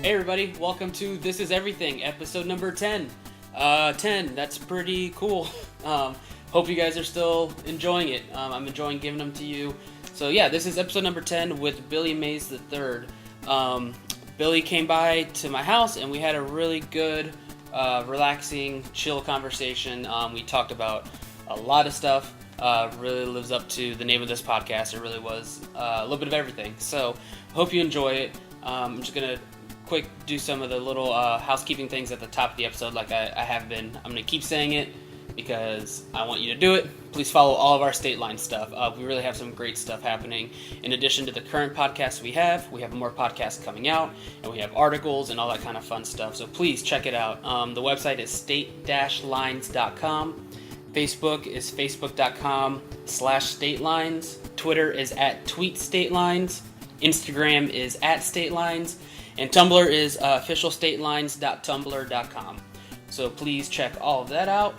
Hey everybody, welcome to This Is Everything, episode number 10. 10, that's pretty cool. Hope you guys are still enjoying it. I'm enjoying giving them to you. So yeah, this is episode number 10 with Billy Mays III. Billy came by to my house and we had a really good, relaxing, chill conversation. We talked about a lot of stuff. Really lives up to the name of this podcast. It really was a little bit of everything. So hope you enjoy it. I'm just going to quick do some of the little housekeeping things at the top of the episode like I have been. I'm going to keep saying it because I want you to do it. Please follow all of our State Line stuff. We really have some great stuff happening. In addition to the current podcasts we have more podcasts coming out, and we have articles and all that kind of fun stuff. So please check it out. The website is state-lines.com. Facebook is facebook.com/statelines. Twitter is @tweetstatelines. Instagram is @statelines. And Tumblr is officialstatelines.tumblr.com. So please check all of that out.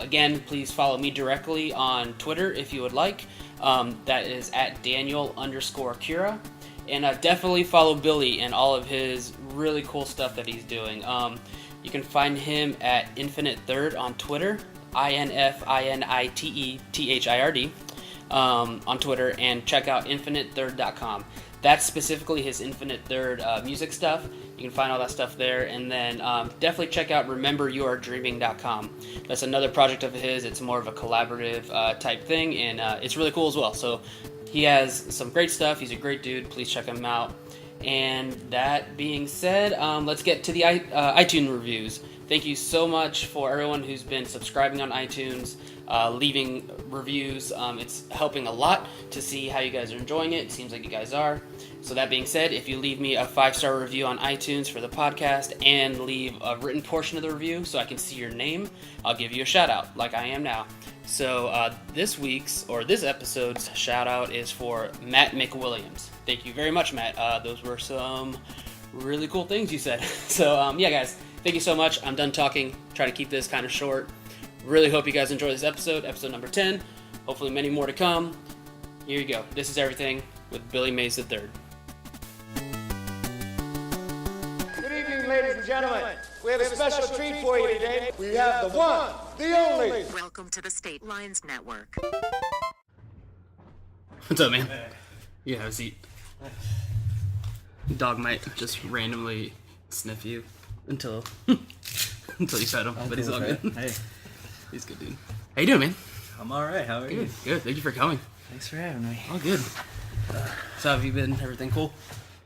Again, please follow me directly on Twitter if you would like. That is @Daniel_Cura. And definitely follow Billy and all of his really cool stuff that he's doing. You can find him at Infinite Third on Twitter, INFINITETHIRD on Twitter, and check out infinitethird.com. That's specifically his Infinite Third music stuff. You can find all that stuff there. And then definitely check out Remember You Are Dreamng.com. That's another project of his. It's more of a collaborative type thing, and it's really cool as well. So he has some great stuff. He's a great dude. Please check him out. And that being said, let's get to the iTunes reviews. Thank you so much for everyone who's been subscribing on iTunes, leaving reviews. It's helping a lot to see how you guys are enjoying it. It seems like you guys are. So that being said, if you leave me a 5-star review on iTunes for the podcast and leave a written portion of the review so I can see your name, I'll give you a shout out like I am now. So this episode's shout out is for Matt McWilliams. Thank you very much, Matt. Those were some really cool things you said. So yeah, guys. Thank you so much. I'm done talking. Try to keep this kind of short. Really hope you guys enjoy this episode number 10. Hopefully many more to come. Here you go. This is Everything with Billy Mays III. Good evening, ladies and gentlemen. We have a special treat for you today. We have the one, the only. Welcome to the State Lines Network. What's up, man? You have a seat. Dog might just randomly sniff you. Until you pet him, but he's all good. Hey. He's good, dude. How you doing, man? I'm alright, how are you? Good. Thank you for coming. Thanks for having me. All good. So have you been? Everything cool?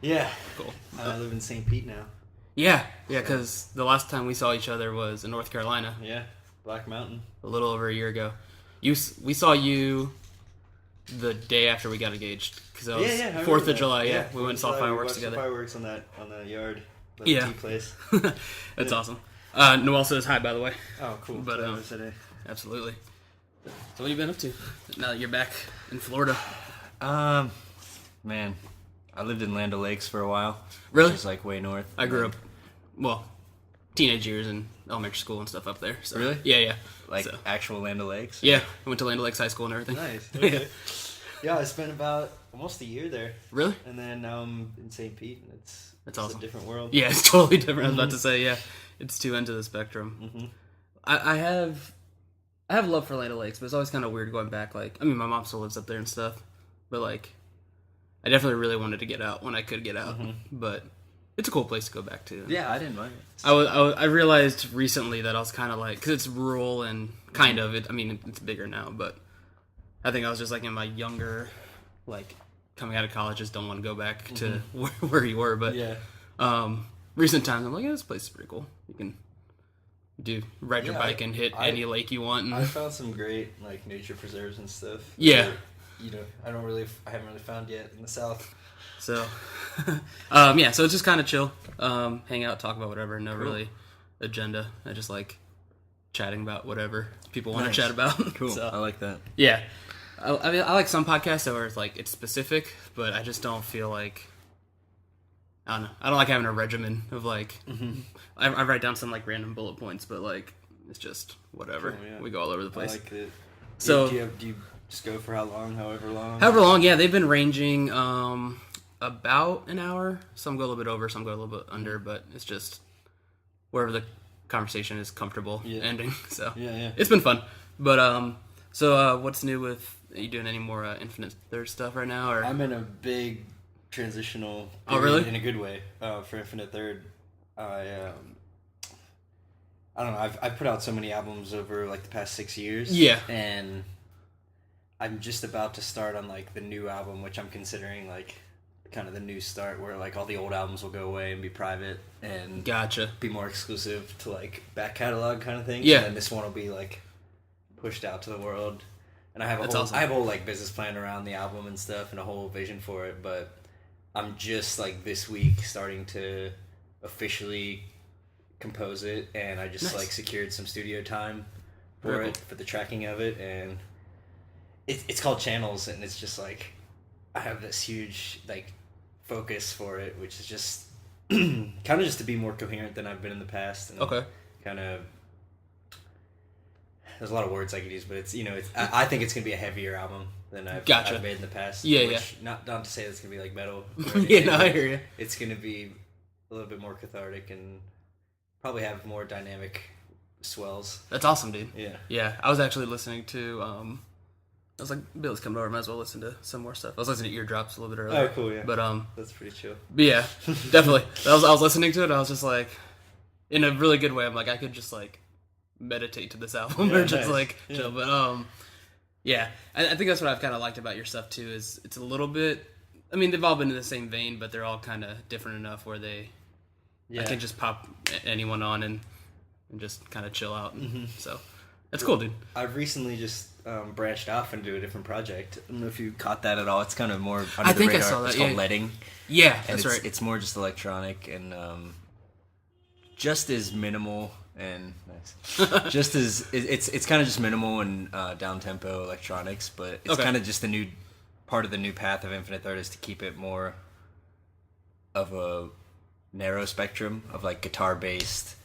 Yeah. Cool. I live in St. Pete now. Yeah, because the last time we saw each other was in North Carolina. Yeah, Black Mountain. A little over a year ago. We saw you the day after we got engaged. Because that was 4th of July, yeah. We went and saw fireworks together. Fireworks on that yard. Yeah. Tea place. That's awesome. Noel says hi, by the way. Oh, cool. But today. Absolutely. So what have you been up to now that you're back in Florida? Man, I lived in Land O'Lakes for a while. Really? Which is like way north. I grew up, teenage years in elementary school and stuff up there. So. Really? Yeah. Like actual Land O'Lakes? Yeah, I went to Land O'Lakes High School and everything. Nice. Okay. Yeah, I spent about almost a year there. Really? And then now I'm in St. Pete, and it's awesome. a different world. Yeah, it's totally different. I was about to say, yeah, it's two ends of the spectrum. Mm-hmm. I have love for Land O'Lakes, but it's always kind of weird going back. Like, I mean, my mom still lives up there and stuff, but like, I definitely really wanted to get out when I could get out. Mm-hmm. But it's a cool place to go back to. Yeah, I didn't mind it. I realized recently that I was kind of like, because it's rural and kind of it. I mean, it's bigger now, but I think I was just like in my younger, like coming out of college, just don't want to go back to where you were. But yeah. Recent times, I'm like, yeah, this place is pretty could you ride your bike and hit any lake you want. And... I found some great like nature preserves and stuff. Yeah. That, I haven't really found yet in the South. So, yeah, so it's just kind of chill, hang out, talk about whatever, no really agenda. I just like chatting about whatever people want to chat about. Cool. So, I like that. Yeah. I mean, I like some podcasts where it's like, it's specific, but I just don't feel like, I don't know. I don't like having a regimen of like, I write down some like random bullet points, but like, it's just whatever. Cool, yeah. We go all over the place. I like it. So, do you just go for how long, however long? However long, yeah. They've been ranging, about an hour. Some go a little bit over, some go a little bit under, but it's just wherever the conversation is comfortable ending. So it's been fun. But so what's new with? Are you doing any more Infinite Third stuff right now? Or I'm in a big transitional period, oh, really? In a good way, for Infinite Third. I don't know. I've put out so many albums over like the past 6 years. Yeah. And I'm just about to start on like the new album, which I'm considering like kind of the new start, where like all the old albums will go away and be private and gotcha, be more exclusive to like back catalog kind of thing. Yeah. And then this one will be like pushed out to the world. And I have awesome. I have a whole like business plan around the album and stuff, and a whole vision for it. But I'm just like this week starting to officially compose it, and I just like secured some studio time for it, for the tracking of it, and it's called Channels, and it's just like I have this huge like focus for it, which is just kind of just to be more coherent than I've been in the past, and kind of. There's a lot of words I could use, but it's I think it's gonna be a heavier album than I've made in the past. Not to say it's gonna be like metal. I hear you. It's gonna be a little bit more cathartic and probably have more dynamic swells. That's awesome, dude. Yeah. Yeah, I was actually listening to. I was like, Billy's coming over. Might as well listen to some more stuff. I was listening to Eardrops a little bit earlier. Oh, cool. Yeah. But that's pretty chill. But yeah, definitely. I was listening to it. I was just like, in a really good way. I'm like, I could just like meditate to this album or just like chill. But yeah, I think that's what I've kind of liked about your stuff too. Is it's a little bit. I mean, they've all been in the same vein, but they're all kind of different enough where they. I can just pop anyone on and just kind of chill out. And, so that's cool, dude. I've recently just branched off into a different project. I don't know if you caught that at all. It's kind of more under I the think radar. I saw that. It's called Letting. Yeah, and that's right. It's more just electronic and just as minimal and nice. Just as it's kind of just minimal and down tempo electronics, but it's kind of just the new part of the new path of Infinite Third is to keep it more of a narrow spectrum of like guitar based,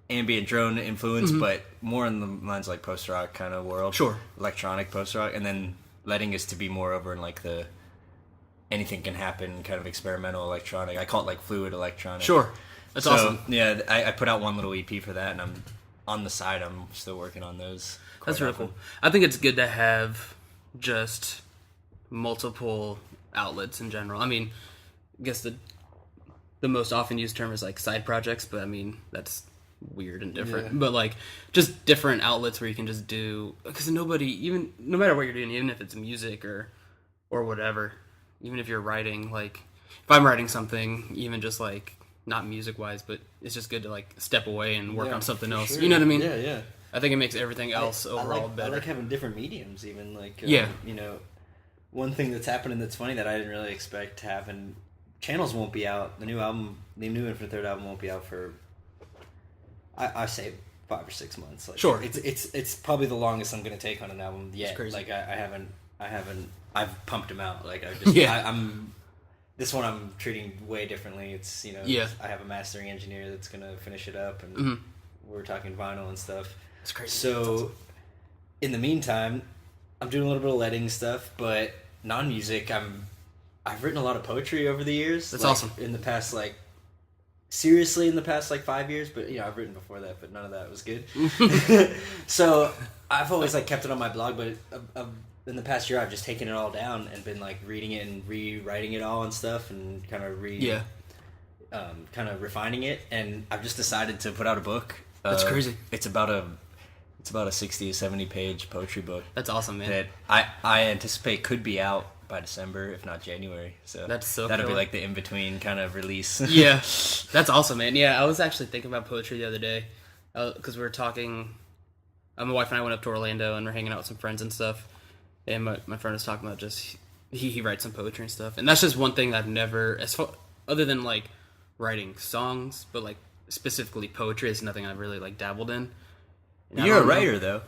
ambient drone influence, but more in the lines like post rock kind of world. Sure. Electronic post rock, and then Letting is to be more over in like the anything can happen kind of experimental electronic. I call it like fluid electronic. Sure. That's awesome. Yeah, I put out one little EP for that, and I'm on the side. I'm still working on those. That's really cool. I think it's good to have just multiple outlets in general. I mean, I guess the most often used term is like side projects, but I mean that's weird and different. Yeah. But like just different outlets where you can just do, because no matter what you're doing, even if it's music or whatever, even if you're writing, like if I'm writing something, even just like not music wise, but it's just good to like step away and work on something else. Sure. You know what I mean? Yeah. I think it makes everything else overall better. I like having different mediums, even like one thing that's happening that's funny that I didn't really expect to happen. Channels won't be out. The new Infinite Third album won't be out for I say 5 or 6 months. Like, sure. It's probably the longest I'm gonna take on an album yet. It's crazy. Like I've pumped them out. Like I'm this one I'm treating way differently. It's I have a mastering engineer that's gonna finish it up, and we're talking vinyl and stuff. It's crazy. So awesome. In the meantime, I'm doing a little bit of Letting stuff, but non-music. I've written a lot of poetry over the years. That's awesome. In the past, seriously, in the past 5 years, but I've written before that, but none of that was good. So I've always kept it on my blog, but in the past year, I've just taken it all down and been reading it and rewriting it all and stuff, and kind of kind of refining it. And I've just decided to put out a book. That's crazy. It's about a 60 to 70 page poetry book. That's awesome, man. That I anticipate could be out by December, if not January. So that'll be the in between kind of release. Yeah, that's awesome, man. Yeah, I was actually thinking about poetry the other day because we were talking. My wife and I went up to Orlando and we're hanging out with some friends and stuff. And my friend was talking about just he writes some poetry and stuff, and that's just one thing I've never, other than writing songs, but specifically poetry is nothing I've really dabbled in. You're a writer, though.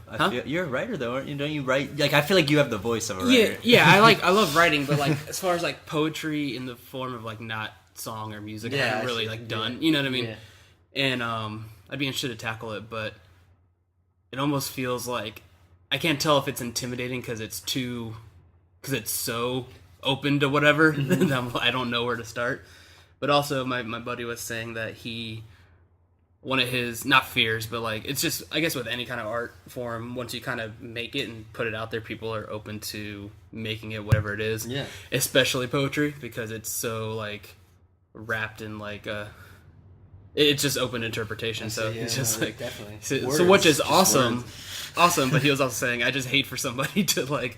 You're a writer, though, aren't you? Don't you write? I feel like you have the voice of a writer. Yeah. I love writing, but as far as poetry in the form of not song or music, I haven't really done. You know what I mean? Yeah. And I'd be interested to tackle it, but it almost feels I can't tell if it's intimidating because it's so open to whatever. I don't know where to start. But also, my buddy was saying that one of his, not fears, but like, it's just, I guess with any kind of art form, once you kind of make it and put it out there, people are open to making it whatever it is. Yeah. Especially poetry, because it's so like wrapped in like it's just open interpretation. So it's just like, definitely. So which is awesome. Awesome. But he was also saying, I just hate for somebody to like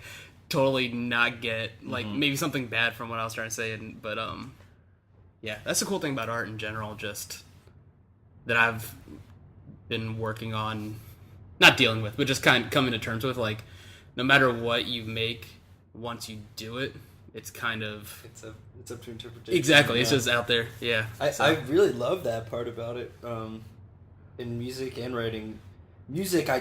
totally not get like maybe something bad from what I was trying to say. But yeah, that's the cool thing about art in general, just that I've been working on, not dealing with, but just kind of coming to terms with, like, no matter what you make, once you do it, it's kind of... It's up to interpretation. Exactly, it's just out there, yeah. I really love that part about it, in music and writing. Music, I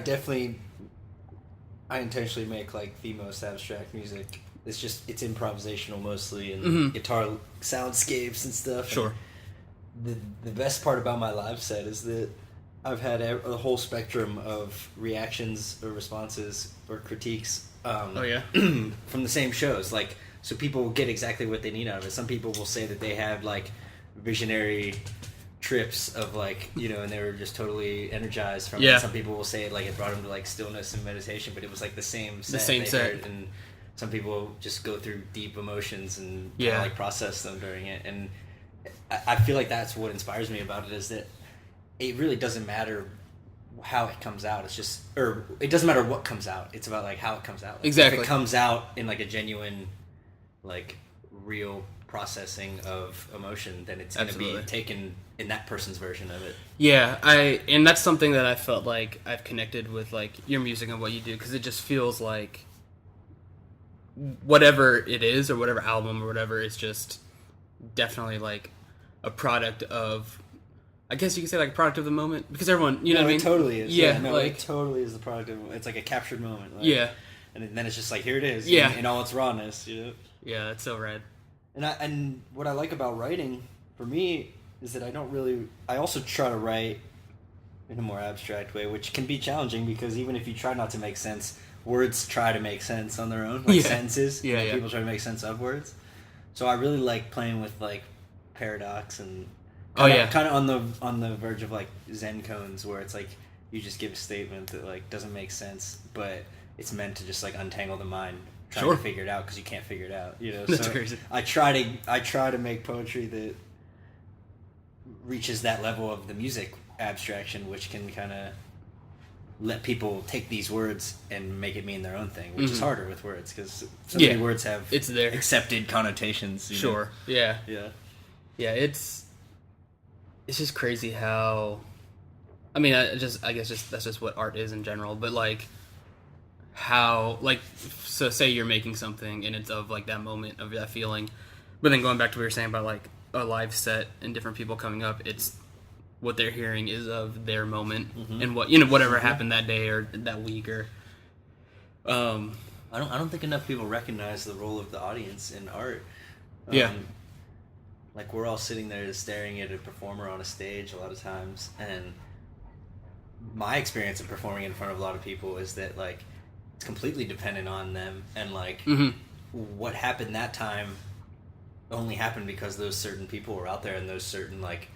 intentionally make, like, the most abstract music. It's improvisational mostly, and guitar soundscapes and stuff. Sure. The best part about my live set is that I've had a whole spectrum of reactions or responses or critiques from the same shows. Like, so people will get exactly what they need out of it. Some people will say that they had like visionary trips of like, you know, and they were just totally energized from it. Some people will say like it brought them to like stillness and meditation, but it was like the same set. Heard, and some people just go through deep emotions and kinda, like process them during it. And I feel like that's what inspires me about it, is that it really doesn't matter how it comes out. It's just, or it doesn't matter what comes out. It's about like how it comes out. Like, exactly. If it comes out in like a genuine, like real processing of emotion, then it's going to be taken in that person's version of it. Yeah, and that's something that I felt like I've connected with like your music and what you do, because it just feels like whatever it is or whatever album or whatever, it's just definitely like a product of, I guess you could say like a product of the moment, because everyone, you know what I mean? It totally is. Yeah, like, it totally is the product of, it's like a captured moment. Like, yeah. And then it's just like, here it is. Yeah. In all its rawness, you know? Yeah, that's so rad. And what I like about writing, for me, is that I also try to write in a more abstract way, which can be challenging, because even if you try not to make sense, words try to make sense on their own, like sentences. Yeah, People try to make sense of words. So I really like playing with like paradox and kind of on the verge of like Zen cones, where it's like you just give a statement that like doesn't make sense, but it's meant to just like untangle the mind trying to figure it out, because you can't figure it out, you know. That's so crazy. I try to make poetry that reaches that level of the music abstraction, which can kind of let people take these words and make it mean their own thing, which is harder with words, because so many words have accepted connotations. You know? Yeah. Yeah. It's just crazy how, I mean, I guess that's just what art is in general, but like how, like, so say you're making something and it's of like that moment of that feeling, but then going back to what you were saying about like a live set and different people coming up, it's what they're hearing is of their moment and what, you know, whatever happened that day or that week, or I don't think enough people recognize the role of the audience in art. Like, we're all sitting there staring at a performer on a stage a lot of times, and my experience of performing in front of a lot of people is that like it's completely dependent on them, and like what happened that time only happened because those certain people were out there and those certain like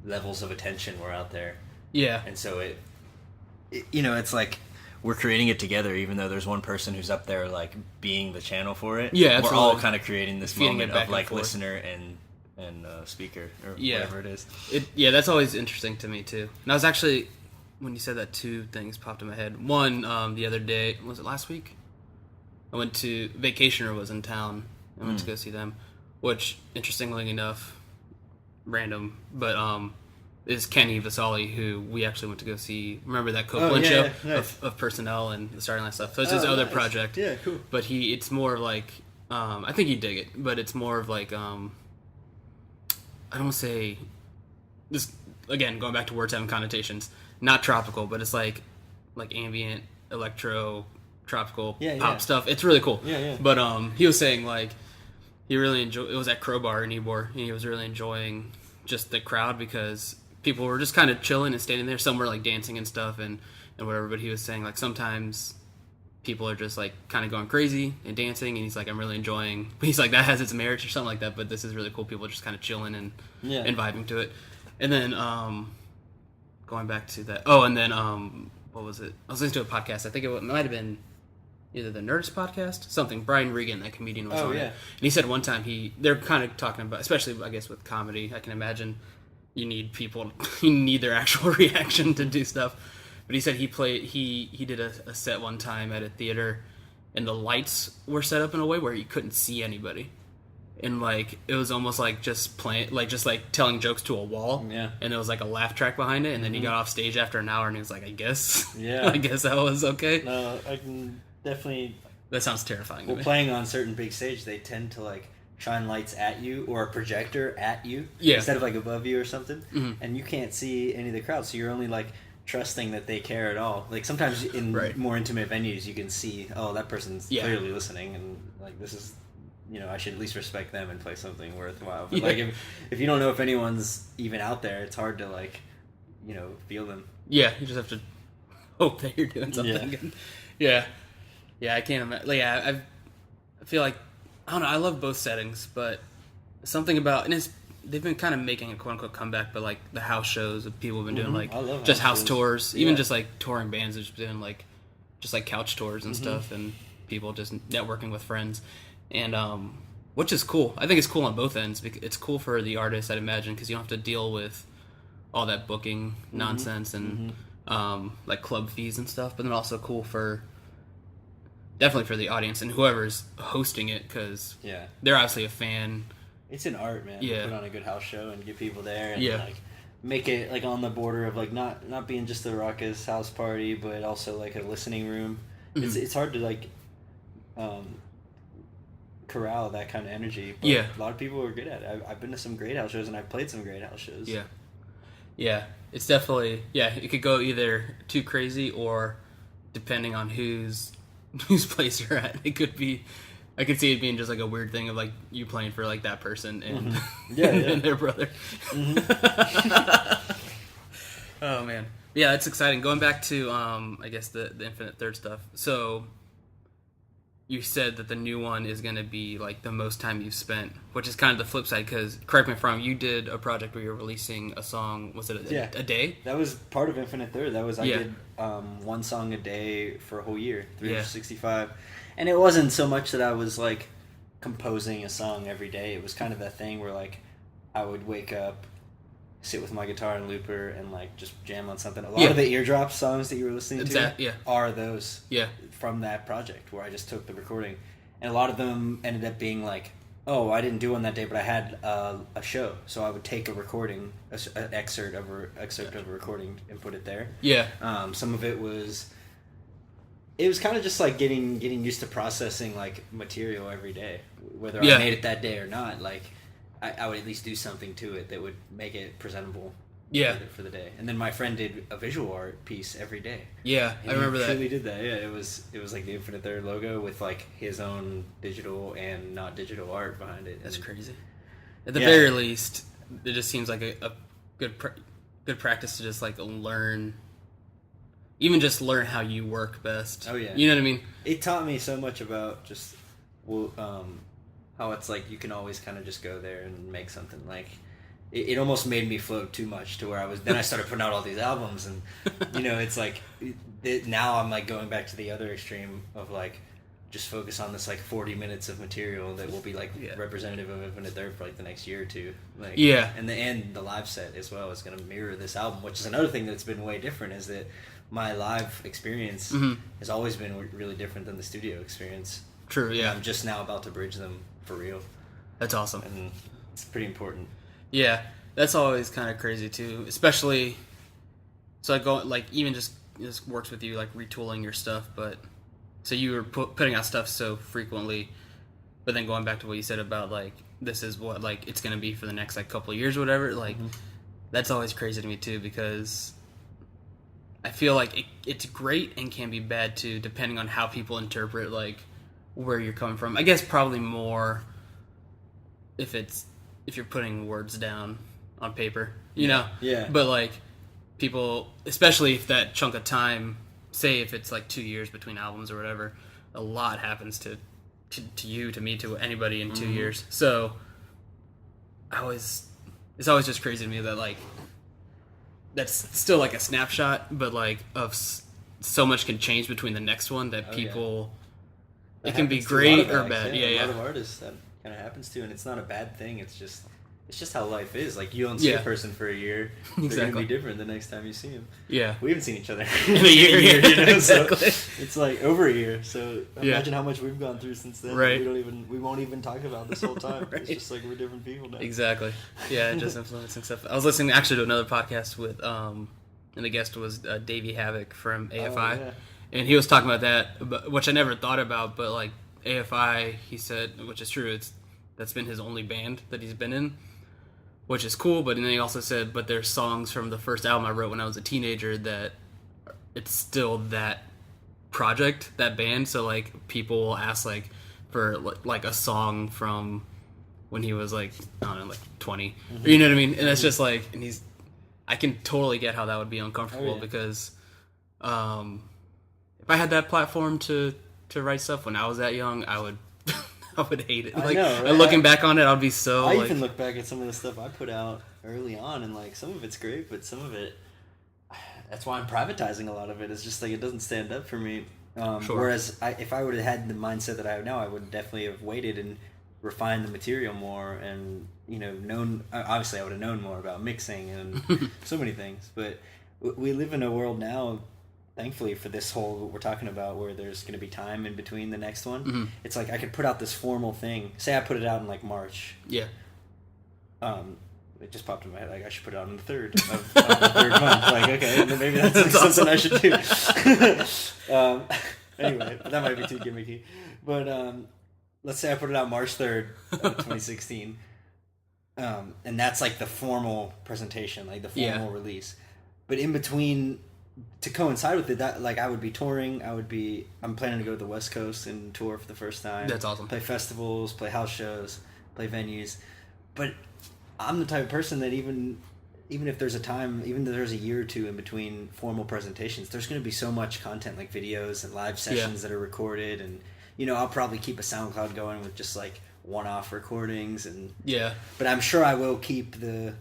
levels of attention were out there. Yeah. And so it you know, it's like we're creating it together, even though there's one person who's up there like being the channel for it. Yeah, absolutely. We're all kind of creating this moment of like forth. listener and speaker, or whatever it is. That's always interesting to me too. And I was actually, when you said that, two things popped in my head. One, the other day, was it last week? I went to, Vacationer was in town. I went to go see them, which, interestingly enough, random, but is Kenny Vasali, who we actually went to go see. Remember that Copeland show of Personnel and the Starting Line stuff? So it's his other project. Yeah, cool. But it's more like, I think you'd dig it, but it's more of like, I don't want to say, this, again, going back to words having connotations, not tropical, but it's like ambient, electro, tropical pop stuff. It's really cool. Yeah. But he was saying like he really enjoyed, it was at Crowbar in Ybor, and he was really enjoying just the crowd, because people were just kind of chilling and standing there. Some were like dancing and stuff and whatever, but he was saying like sometimes people are just like kind of going crazy and dancing, and he's like, I'm really enjoying. But he's like, that has its merits or something like that. But this is really cool. People are just kind of chilling and vibing to it. And then going back to that. Oh, and then what was it? I was listening to a podcast. I think it might have been either the Nerdist podcast, something. Brian Regan, that comedian, was on it. And he said one time they're kind of talking about, especially I guess with comedy, I can imagine you need people, you need their actual reaction to do stuff. But he said he did a set one time at a theater, and the lights were set up in a way where you couldn't see anybody, and like it was almost like just playing, like just like telling jokes to a wall. Yeah. And there was like a laugh track behind it, and then he got off stage after an hour, and he was like, I guess that was okay. No, I can definitely. That sounds terrifying. Well, playing on certain big stage, they tend to like shine lights at you or a projector at you instead of like above you or something, and you can't see any of the crowd, so you're only like trusting that they care at all. Like sometimes in more intimate venues you can see, oh, that person's clearly listening, and like this is, I should at least respect them and play something worthwhile. But like if you don't know if anyone's even out there, it's hard to like feel them. You just have to hope that you're doing something. Yeah, I can't imagine. Like, I feel like, I don't know, I love both settings, but something about, and they've been kind of making a quote-unquote comeback, but like the house shows that people have been doing, like just house tours, even just like touring bands have just been like just like couch tours and stuff, and people just networking with friends, and which is cool. I think it's cool on both ends. It's cool for the artist, I'd imagine, because you don't have to deal with all that booking nonsense and like club fees and stuff, but then also cool for definitely for the audience and whoever's hosting it, because they're obviously a fan. It's an art, man. Yeah. Put on a good house show and get people there and like make it like on the border of like not being just a raucous house party, but also like a listening room. It's hard to like corral that kind of energy. But a lot of people are good at it. I've been to some great house shows, and I've played some great house shows. Yeah. It's definitely it could go either too crazy, or depending on whose place you're at, it could be. I could see it being just like a weird thing of like you playing for like that person and and their brother. Oh man, yeah, it's exciting. Going back to I guess the Infinite Third stuff. So you said that the new one is going to be like the most time you've spent, which is kind of the flip side. Because correct me if I'm wrong, you did a project where you're releasing a song. Was it a day? That was part of Infinite Third. That was I did one song a day for a whole year, 365. And it wasn't so much that I was like composing a song every day. It was kind of that thing where like I would wake up, sit with my guitar and looper, and like just jam on something. A lot of the eardrop songs that you were listening to are those from that project where I just took the recording, and a lot of them ended up being like, oh, I didn't do one that day, but I had a show, so I would take a recording, an excerpt of a recording, and put it there. Some of it was. It was kind of just like getting used to processing like material every day, whether I made it that day or not. Like I would at least do something to it that would make it presentable. For the day. And then my friend did a visual art piece every day. I remember that. He really did that. It was like the Infinite Third logo with like his own digital and not digital art behind it. That's crazy. At the very least, it just seems like a good practice to just like learn. Even just learn how you work best. Oh, yeah. You know what I mean? It taught me so much about just how it's like you can always kind of just go there and make something. Like, it almost made me float too much to where then I started putting out all these albums, and, it's like, now I'm like going back to the other extreme of like, just focus on this like 40 minutes of material that will be like representative of Infinite Third for like the next year or two. Like, and the live set as well is going to mirror this album, which is another thing that's been way different, is that my live experience has always been really different than the studio experience. True, yeah. I'm just now about to bridge them for real. That's awesome. And it's pretty important. Yeah, that's always kind of crazy too, especially. So I go like even just this works with you like retooling your stuff, but so you were putting out stuff so frequently, but then going back to what you said about like this is what like it's gonna be for the next like couple of years or whatever. Like that's always crazy to me too, because I feel like it's great and can be bad too, depending on how people interpret like where you're coming from. I guess probably more if you're putting words down on paper, you know. Yeah. But like people, especially if that chunk of time say if it's like 2 years between albums or whatever, a lot happens to you, to me, to anybody in 2 years. So it's always just crazy to me that like that's still like a snapshot, but like of so much can change between the next one that people it can be great or bad. A lot of artists that kind of happens to, and it's not a bad thing. It's just how life is. Like, you don't see a person for a year, they're gonna be different the next time you see them. Yeah, we haven't seen each other in a year. You know? Exactly. So it's like over a year. So imagine how much we've gone through since then. Right. We won't even talk about this whole time. Right. It's just like we're different people now. Exactly. Yeah, just influencing stuff. I was listening actually to another podcast with and the guest was Davey Havoc from AFI, and he was talking about that, which I never thought about, but like AFI, he said, which is true, that's been his only band that he's been in, which is cool. But then he also said, but there's songs from the first album I wrote when I was a teenager that it's still that project, that band. So like people will ask like for like a song from when he was like, I don't know, like 20, or, you know what I mean? And it's just like, and I can totally get how that would be uncomfortable because if I had that platform to write stuff when I was that young, I would I would hate it. Like, I know, right? Looking back on it, I'd be so. I even look back at some of the stuff I put out early on, and like some of it's great, but some of it, that's why I'm privatizing a lot of it. It's just like it doesn't stand up for me. Whereas if I would have had the mindset that I have now, I would definitely have waited and refined the material more, and known. Obviously, I would have known more about mixing and so many things. But we live in a world now, thankfully, for this whole what we're talking about, where there's going to be time in between the next one. It's like I could put out this formal thing. Say I put it out in like March. Yeah. It just popped in my head. Like, I should put it out on the 3rd of the 3rd month. Like, okay, maybe that's like something I should do. Anyway, that might be too gimmicky. But let's say I put it out March 3rd, 2016. And that's like the formal presentation, like the formal release. But in between, to coincide with it, that like I would be touring. I'm planning to go to the West Coast and tour for the first time. That's awesome. Play festivals, play house shows, play venues. But I'm the type of person that even if there's a time, even though there's a year or two in between formal presentations, there's going to be so much content, like videos and live sessions that are recorded, and I'll probably keep a SoundCloud going with just like one-off recordings, and but I'm sure I will keep the.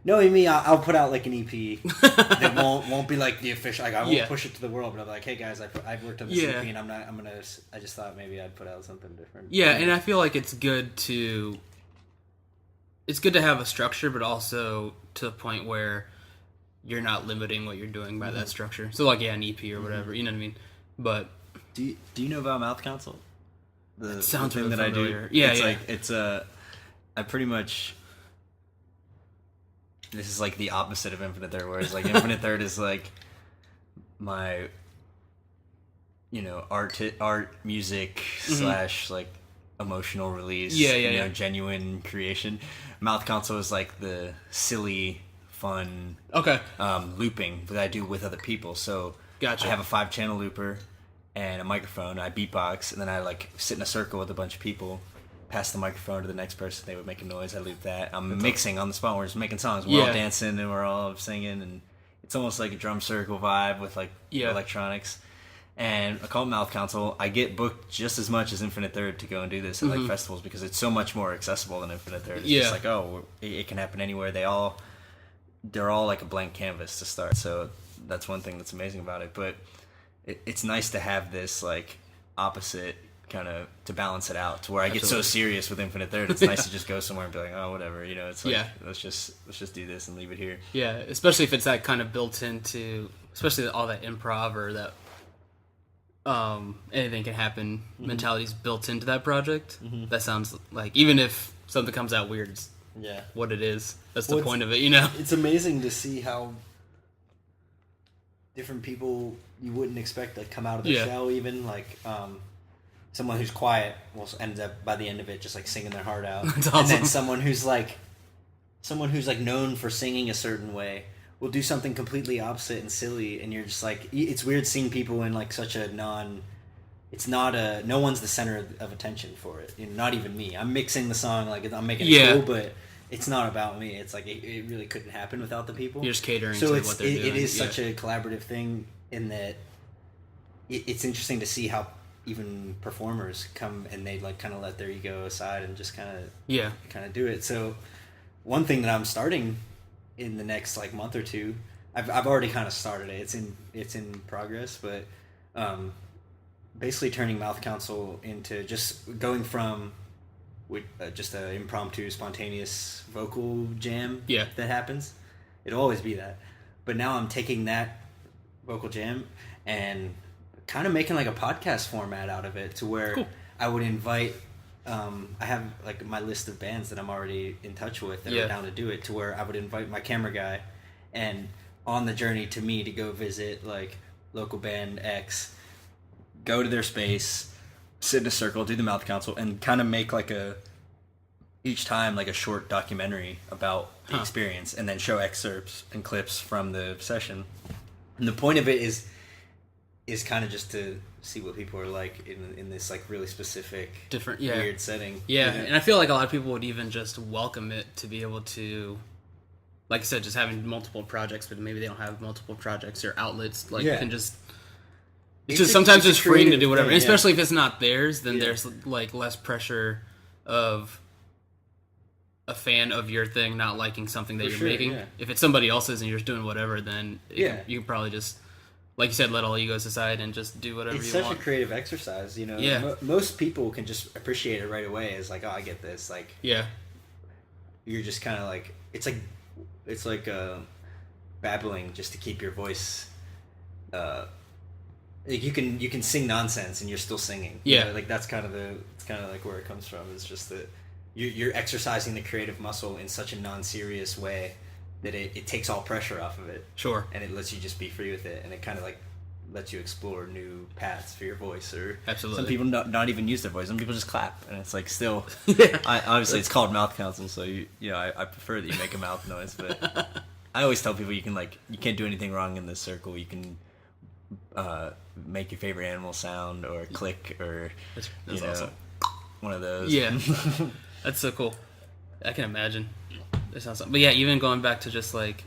Knowing me, I'll put out like an EP that won't be like the official. Like I won't push it to the world, but I'll be like, hey guys, I've worked on this EP, and I just thought maybe I'd put out something different. Yeah, and I feel like it's good to have a structure, but also to the point where you're not limiting what you're doing by that structure. So like an EP or whatever, you know what I mean? But do you know about Mouth Council? It sounds really that familiar. I do. Yeah, it's I pretty much. This is like the opposite of Infinite Third, whereas like Infinite Third is like my, art, music / like emotional release, genuine creation. Mouth Council is like the silly, fun, looping that I do with other people. So I have a 5-channel looper and a microphone. I beatbox, and then I like sit in a circle with a bunch of people. Pass the microphone to the next person, they would make a noise, I loop that. I'm mixing on the spot, we're just making songs. We're all dancing and we're all singing, and it's almost like a drum circle vibe with like electronics. And I call it Mouth Council. I get booked just as much as Infinite Third to go and do this at like festivals because it's so much more accessible than Infinite Third. It's just like, it can happen anywhere. They're all like a blank canvas to start. So that's one thing that's amazing about it. But it's nice to have this like opposite kind of to balance it out to where I get so serious with Infinite Third. It's nice to just go somewhere and be like, oh, whatever, it's like let's just do this and leave it here. Yeah, especially if it's that kind of built into, especially all that improv or that anything can happen mentality's built into that project. That sounds like, even if something comes out weird, it's what it is. That's the point of it, It's amazing to see how different people you wouldn't expect like come out of the shell, even like someone who's quiet will end up by the end of it just like singing their heart out. That's awesome. And then someone who's like known for singing a certain way will do something completely opposite and silly, and you're just like, it's weird seeing people in like such a no one's the center of attention for it. Not even me. I'm mixing the song, like I'm making it cool, but it's not about me. It's like it really couldn't happen without the people. You're just catering to what they're doing. It is such a collaborative thing in that it's interesting to see how even performers come and they like kind of let their ego aside and just kind of do it. So one thing that I'm starting in the next like month or two, I've already kind of started it. It's in progress, but basically turning Mouth Council into just going from with just an impromptu, spontaneous vocal jam that happens. It'll always be that. But now I'm taking that vocal jam and kind of making like a podcast format out of it to where I would invite, I have like my list of bands that I'm already in touch with that are down to do it, to where I would invite my camera guy and on the journey to me to go visit like local band X, go to their space, sit in a circle, do the Mouth Council, and kind of make like each time like a short documentary about the experience, and then show excerpts and clips from the session. And the point of it is kind of just to see what people are like in this like really specific, different, weird setting. Yeah, and I feel like a lot of people would even just welcome it to be able to, like I said, just having multiple projects, but maybe they don't have multiple projects or outlets. Like, can just... It's just sometimes it's freeing to do whatever. Thing, especially if it's not theirs, then there's like less pressure of a fan of your thing not liking something that you're making. Yeah. If it's somebody else's and you're just doing whatever, then you can probably just, like you said, let all egos aside and just do whatever you want. It's such a creative exercise, you know. Yeah. Most people can just appreciate it right away as like, oh, I get this. Like, you're just kind of like, it's like babbling just to keep your voice. You can sing nonsense and you're still singing. Yeah, you know, like it's kind of like where it comes from. It's just that you're exercising the creative muscle in such a non-serious way that it takes all pressure off of it. Sure. And it lets you just be free with it, and it kind of like lets you explore new paths for your voice. Or absolutely, some people not even use their voice. Some people just clap, and it's like still. Obviously, it's called Mouth Council, so I prefer that you make a mouth noise, but I always tell people you can't do anything wrong in this circle. You can. Make your favorite animal sound or click or that's awesome. One of those. Yeah, that's so cool. I can imagine. That sounds awesome. But yeah, even going back to just like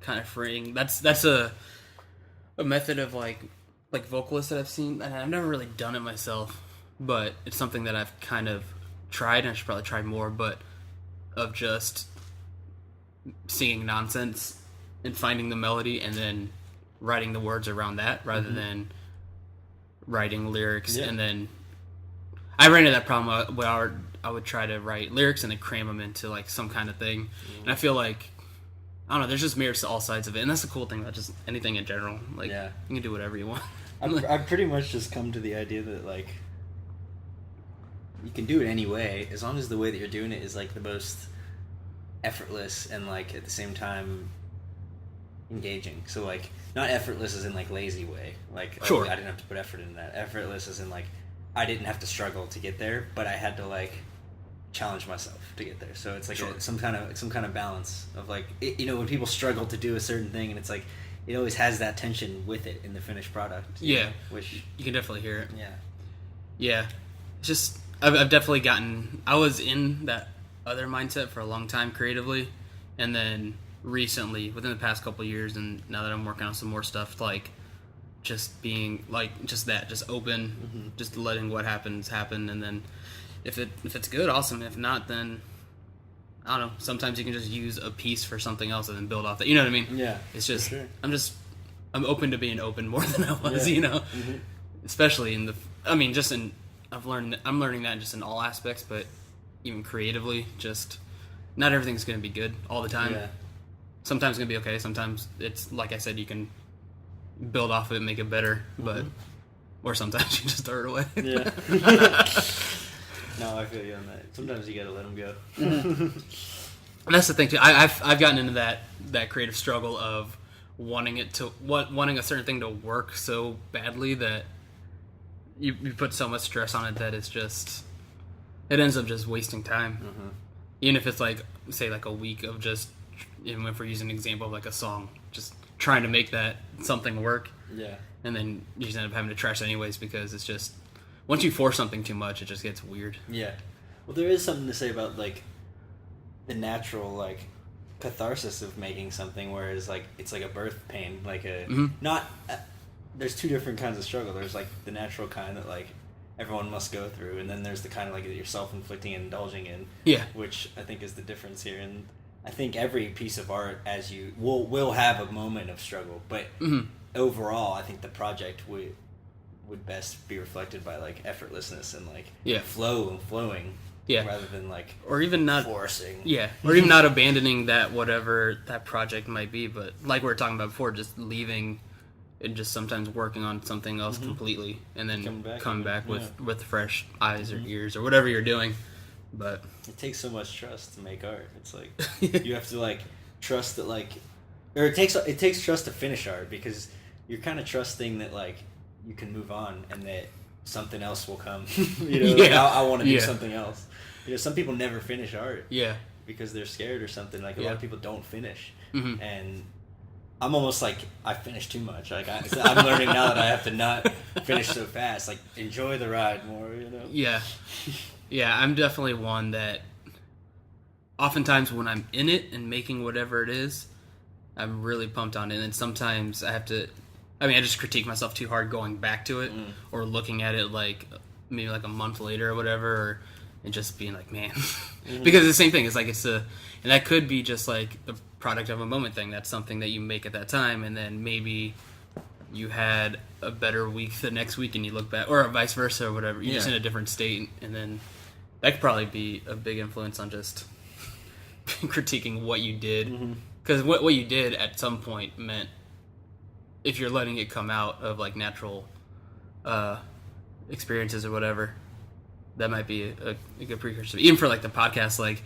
kind of freeing. That's a method of like vocalists that I've seen, and I've never really done it myself, but it's something that I've kind of tried, and I should probably try more. But of just singing nonsense and finding the melody, and then writing the words around that rather than writing lyrics. And then I ran into that problem where I would try to write lyrics and then cram them into like some kind of thing. And I feel like, I don't know, there's just merits to all sides of it, and that's the cool thing about just anything in general. Like, you can do whatever you want. I've pretty much just come to the idea that like you can do it any way, as long as the way that you're doing it is like the most effortless and like at the same time engaging. So like, not effortless as in like lazy way, like I didn't have to put effort into that. Effortless as in like I didn't have to struggle to get there, but I had to like challenge myself to get there. So it's like some kind of balance of like when people struggle to do a certain thing, and it's like it always has that tension with it in the finished product. Which you can definitely hear it. Yeah. It's just I've definitely gotten. I was in that other mindset for a long time creatively, and then recently, within the past couple of years, and now that I'm working on some more stuff, like just being like just open, just letting what happens happen, and then if it's good, awesome. If not, then I don't know. Sometimes you can just use a piece for something else and then build off that. You know what I mean? Yeah. It's just I'm open to being open more than I was. Especially in I'm learning that just in all aspects, but even creatively, just not everything's going to be good all the time. Yeah. Sometimes it's going to be okay. Sometimes it's, like I said, you can build off of it, make it better, but or sometimes you just throw it away. Yeah. No, I feel you on that. Sometimes you got to let them go. And that's the thing too. I've gotten into that creative struggle of wanting a certain thing to work so badly that you put so much stress on it that it ends up just wasting time. Even if it's like, say, like a week of just, even if we're using an example of like a song, just trying to make that something work. Yeah. And then you just end up having to trash it anyways, because it's just, once you force something too much, it just gets weird. Yeah. Well, there is something to say about like the natural like catharsis of making something, whereas like it's like a birth pain, like a not there's two different kinds of struggle. There's like the natural kind that like everyone must go through, and then there's the kind of like that you're self-inflicting and indulging in. Yeah. Which I think is the difference here. And I think every piece of art, as you will have a moment of struggle, but overall, I think the project would best be reflected by like effortlessness and like flowing. Yeah. Rather than like or even not forcing. Yeah. Or even not abandoning that whatever that project might be, but like we were talking about before, just leaving and just sometimes working on something else completely, and then coming back with fresh eyes or ears or whatever you're doing. But it takes so much trust to make art. It's like you have to like trust that like, or it takes trust to finish art, because you're kind of trusting that like you can move on and that something else will come. You know, like, I want to do something else. You know, some people never finish art. Yeah. Because they're scared or something. Like a lot of people don't finish, and I'm almost like I finish too much. Like I'm learning now that I have to not finish so fast. Like enjoy the ride more. You know. Yeah. Yeah, I'm definitely one that oftentimes when I'm in it and making whatever it is, I'm really pumped on it. And sometimes I just critique myself too hard going back to it or looking at it like maybe like a month later or whatever, and just being like, man. Because the same thing, it's like and that could be just like a product of a moment thing. That's something that you make at that time, and then maybe you had a better week the next week and you look back, or vice versa or whatever. You're just in a different state, and then that could probably be a big influence on just critiquing what you did. Because what you did at some point meant, if you're letting it come out of like natural experiences or whatever, that might be a good precursor. Even for like the podcast, like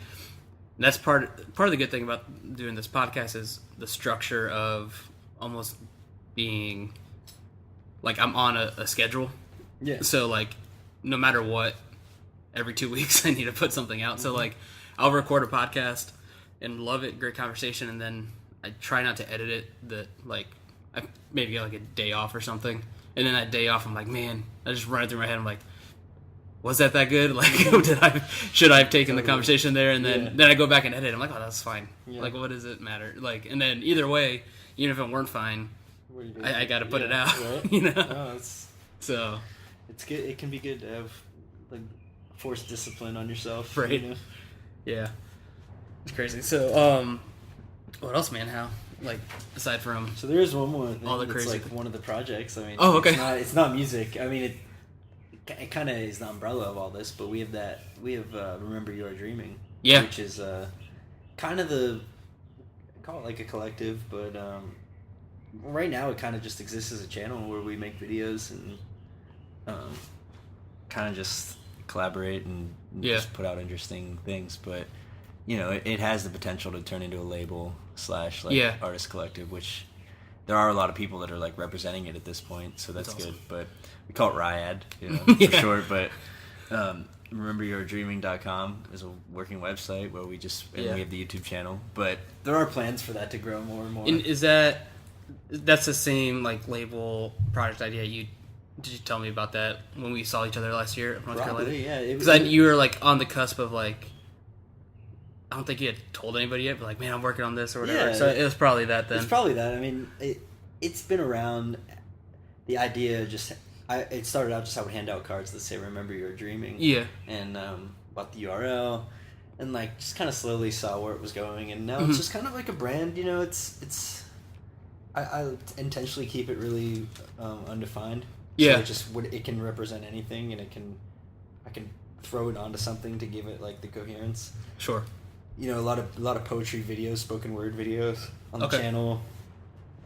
that's part of the good thing about doing this podcast is the structure of almost being like I'm on a schedule. Yeah. So like no matter what, every 2 weeks I need to put something out. So like I'll record a podcast and love it, great conversation, and then I try not to edit it. That like I maybe get like a day off or something, and then that day off I'm like, man, I just run it through my head. I'm like, was that good? Like, should I have taken the conversation there? And then I go back and edit. I'm like, oh, that's fine. Yeah. Like, what does it matter? Like, and then either way, even if it weren't fine, I got to put it out. Right? You know. No, so it's good. It can be good to have like forced discipline on yourself. Right. You know? Yeah. It's crazy. So, what else, man? How? Like, aside from there is one more thing. All the crazy. It's like one of the projects. I mean, oh, okay. It's not music. I mean, it kind of is the umbrella of all this, but we have Remember You Are Dreaming. Yeah. Which is kind of call it like a collective, but right now it kind of just exists as a channel where we make videos and kind of just collaborate and just put out interesting things, but you know, it has the potential to turn into a label / artist collective, which there are a lot of people that are like representing it at this point, so that's awesome. Good. But we call it Ryad, you know, for short. But RememberYouAreDreaming.com is a working website where we we have the YouTube channel. But there are plans for that to grow more and more. And that's the same like label project idea? Did you tell me about that when we saw each other last year at North Carolina? Yeah. Because you were like on the cusp of like, I don't think you had told anybody yet, but like, man, I'm working on this or whatever. Yeah, so it was probably that then. It's probably that. I mean, it's been around. The idea it started out just I would hand out cards that say "Remember You Are Dreaming." Yeah. And about the URL, and like just kind of slowly saw where it was going, and now it's just kind of like a brand. You know, it's. I intentionally keep it really undefined. Yeah. So it can represent anything, and I can throw it onto something to give it like the coherence. Sure. You know, a lot of poetry videos, spoken word videos on the channel.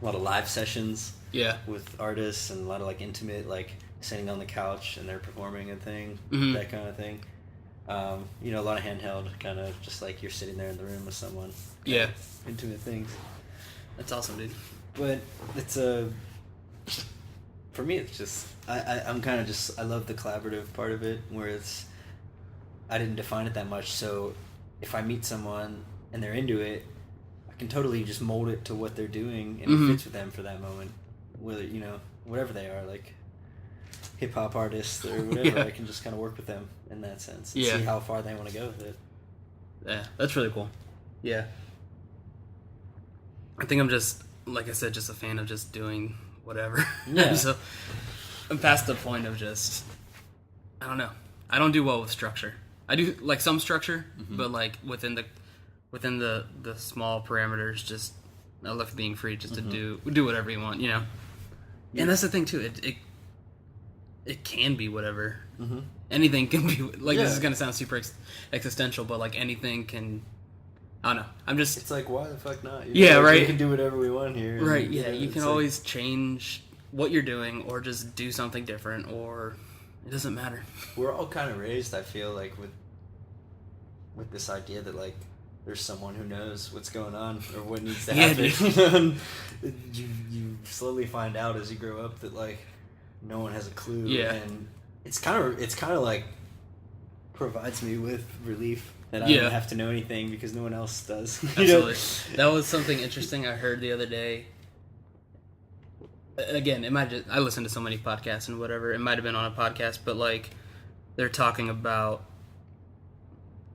A lot of live sessions. Yeah. With artists, and a lot of like intimate, like sitting on the couch and they're performing a thing, that kind of thing. You know, a lot of handheld, kind of just like you're sitting there in the room with someone. Yeah. Intimate things. That's awesome, dude. But it's for me, it's just I'm kind of just I love the collaborative part of it, where I didn't define it that much, so if I meet someone and they're into it, I can totally just mold it to what they're doing, and it fits with them for that moment. Whether, you know, whatever they are, like hip hop artists or whatever, I can just kind of work with them in that sense and see how far they want to go with it. Yeah, that's really cool. Yeah. I think I'm just, like I said, just a fan of just doing whatever. Yeah. So I'm past the point of just, I don't know. I don't do well with structure. I do like some structure, but like within the small parameters, just I love being free just to do whatever you want, you know. Yeah. And that's the thing too. It can be whatever. Anything can be like this is gonna sound super existential, but like anything can. I don't know. I'm just. It's like, why the fuck not? Right. We can do whatever we want here. Right. And, Yeah. You can always change what you're doing, or just do something different, or it doesn't matter. We're all kind of raised, I feel like, with this idea that like there's someone who knows what's going on or what needs to happen. You slowly find out as you grow up that like no one has a clue. Yeah. And it's kind of like provides me with relief that I don't have to know anything because no one else does. Absolutely. That was something interesting I heard the other day. Again, I listen to so many podcasts and whatever. It might have been on a podcast, but like they're talking about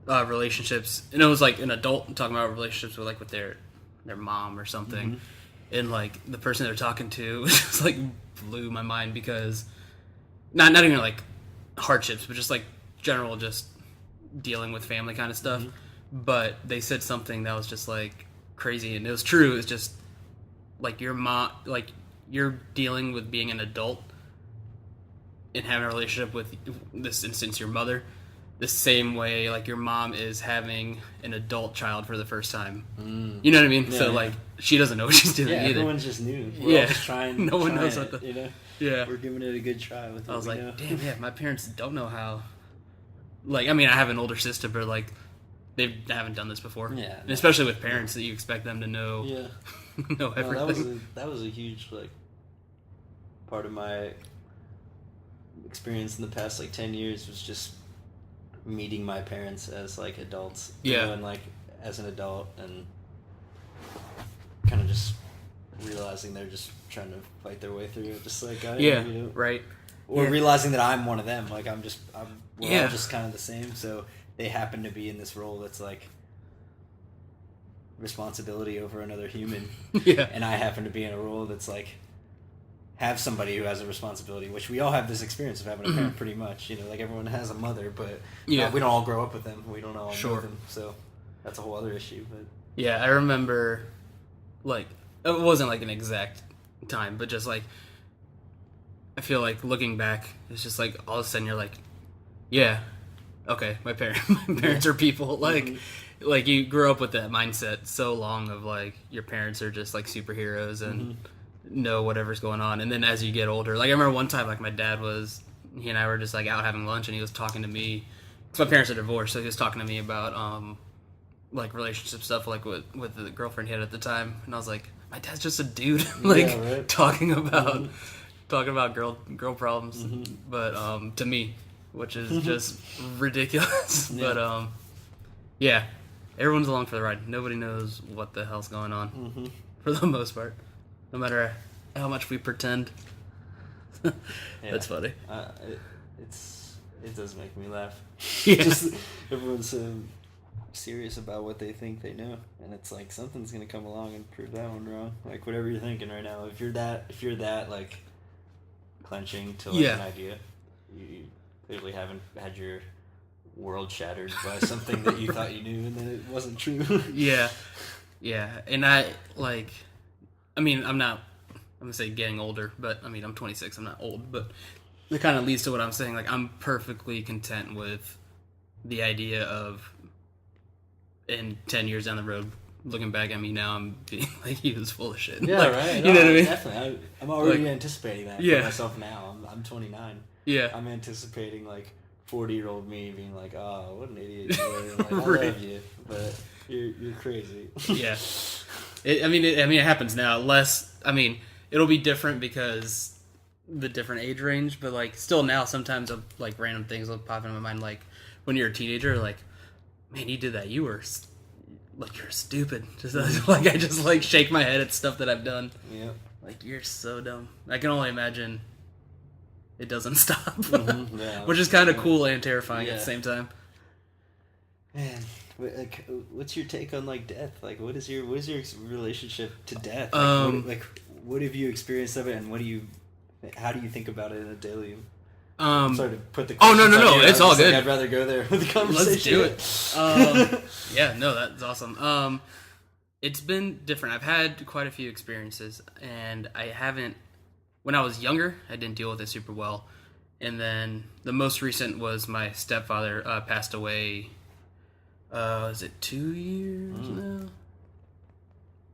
relationships, and it was like an adult talking about relationships with their mom or something, and like the person they're talking to just like blew my mind because not even like hardships, but just like general just dealing with family kind of stuff. But they said something that was just like crazy, and it was true. It's just like your mom, like you're dealing with being an adult and having a relationship with, this instance, your mother, the same way like your mom is having an adult child for the first time. You know what I mean? Yeah, so like she doesn't know what she's doing either. Everyone's just new. We're all just trying. No one knows what Yeah, we're giving it a good try. With I was like, know. damn, yeah, my parents don't know how. Like, I mean, I have an older sister, but like, they haven't done this before. Yeah, and especially with parents, that you expect them to know. Know everything. No, that was a huge like part of my experience in the past like 10 years was just meeting my parents as like adults. You know, and like as an adult and kind of just realizing they're just trying to fight their way through it, just like I am, you know? Right. Or realizing that I'm one of them, like we're all just kind of the same, so they happen to be in this role that's like responsibility over another human. And I happen to be in a role that's like have somebody who has a responsibility, which we all have this experience of having a parent pretty much, you know, like everyone has a mother, but we don't all grow up with them, we don't all know them, so that's a whole other issue. But I remember like it wasn't like an exact time, but just like I feel like looking back, it's just like all of a sudden you're like, okay, my parents are people. Like, like you grew up with that mindset so long of like your parents are just like superheroes and know whatever's going on. And then as you get older, like I remember one time, like my dad he and I were just like out having lunch, and he was talking to me. Cause my parents are divorced, so he was talking to me about like relationship stuff, like with the girlfriend he had at the time. And I was like, my dad's just a dude, like talking about girl problems, but to me, which is just ridiculous. But everyone's along for the ride. Nobody knows what the hell's going on for the most part, no matter how much we pretend. That's funny. It does make me laugh. Just everyone's serious about what they think they know, and it's like something's gonna come along and prove that one wrong. Like whatever you're thinking right now, if you're that like clenching to like an idea, you clearly haven't had your world shattered by something that you thought you knew and then it wasn't true. And I mean, I'm gonna say getting older, but I mean I'm 26, I'm not old, but it kind of leads to what I'm saying. Like I'm perfectly content with the idea of in 10 years down the road, looking back at me now, I'm being like, he was full of shit. Yeah, like, right. You know what I mean? Definitely. I'm already anticipating that for myself now. I'm 29. Yeah. I'm anticipating like 40-year-old me being like, oh, what an idiot you were. Like, I love you, but you're crazy. Yeah. It happens now. It'll be different because the different age range, but like still now sometimes like random things will pop in my mind, like when you're a teenager, like, man, you did that. You were like, you're stupid. Just like I just like shake my head at stuff that I've done. Yeah. Like, you're so dumb. I can only imagine it doesn't stop, which is kind of cool and terrifying at the same time. Man, what's your take on like death? Like, what is your relationship to death? what have you experienced of it, and how do you think about it in a daily? Sorry to put the Oh, no, it's all good. I'd rather go there with the conversation. Let's do it. Yeah, no, that's awesome. It's been different. I've had quite a few experiences, and I haven't. When I was younger, I didn't deal with it super well, and then the most recent was my stepfather passed away. Is it 2 years now?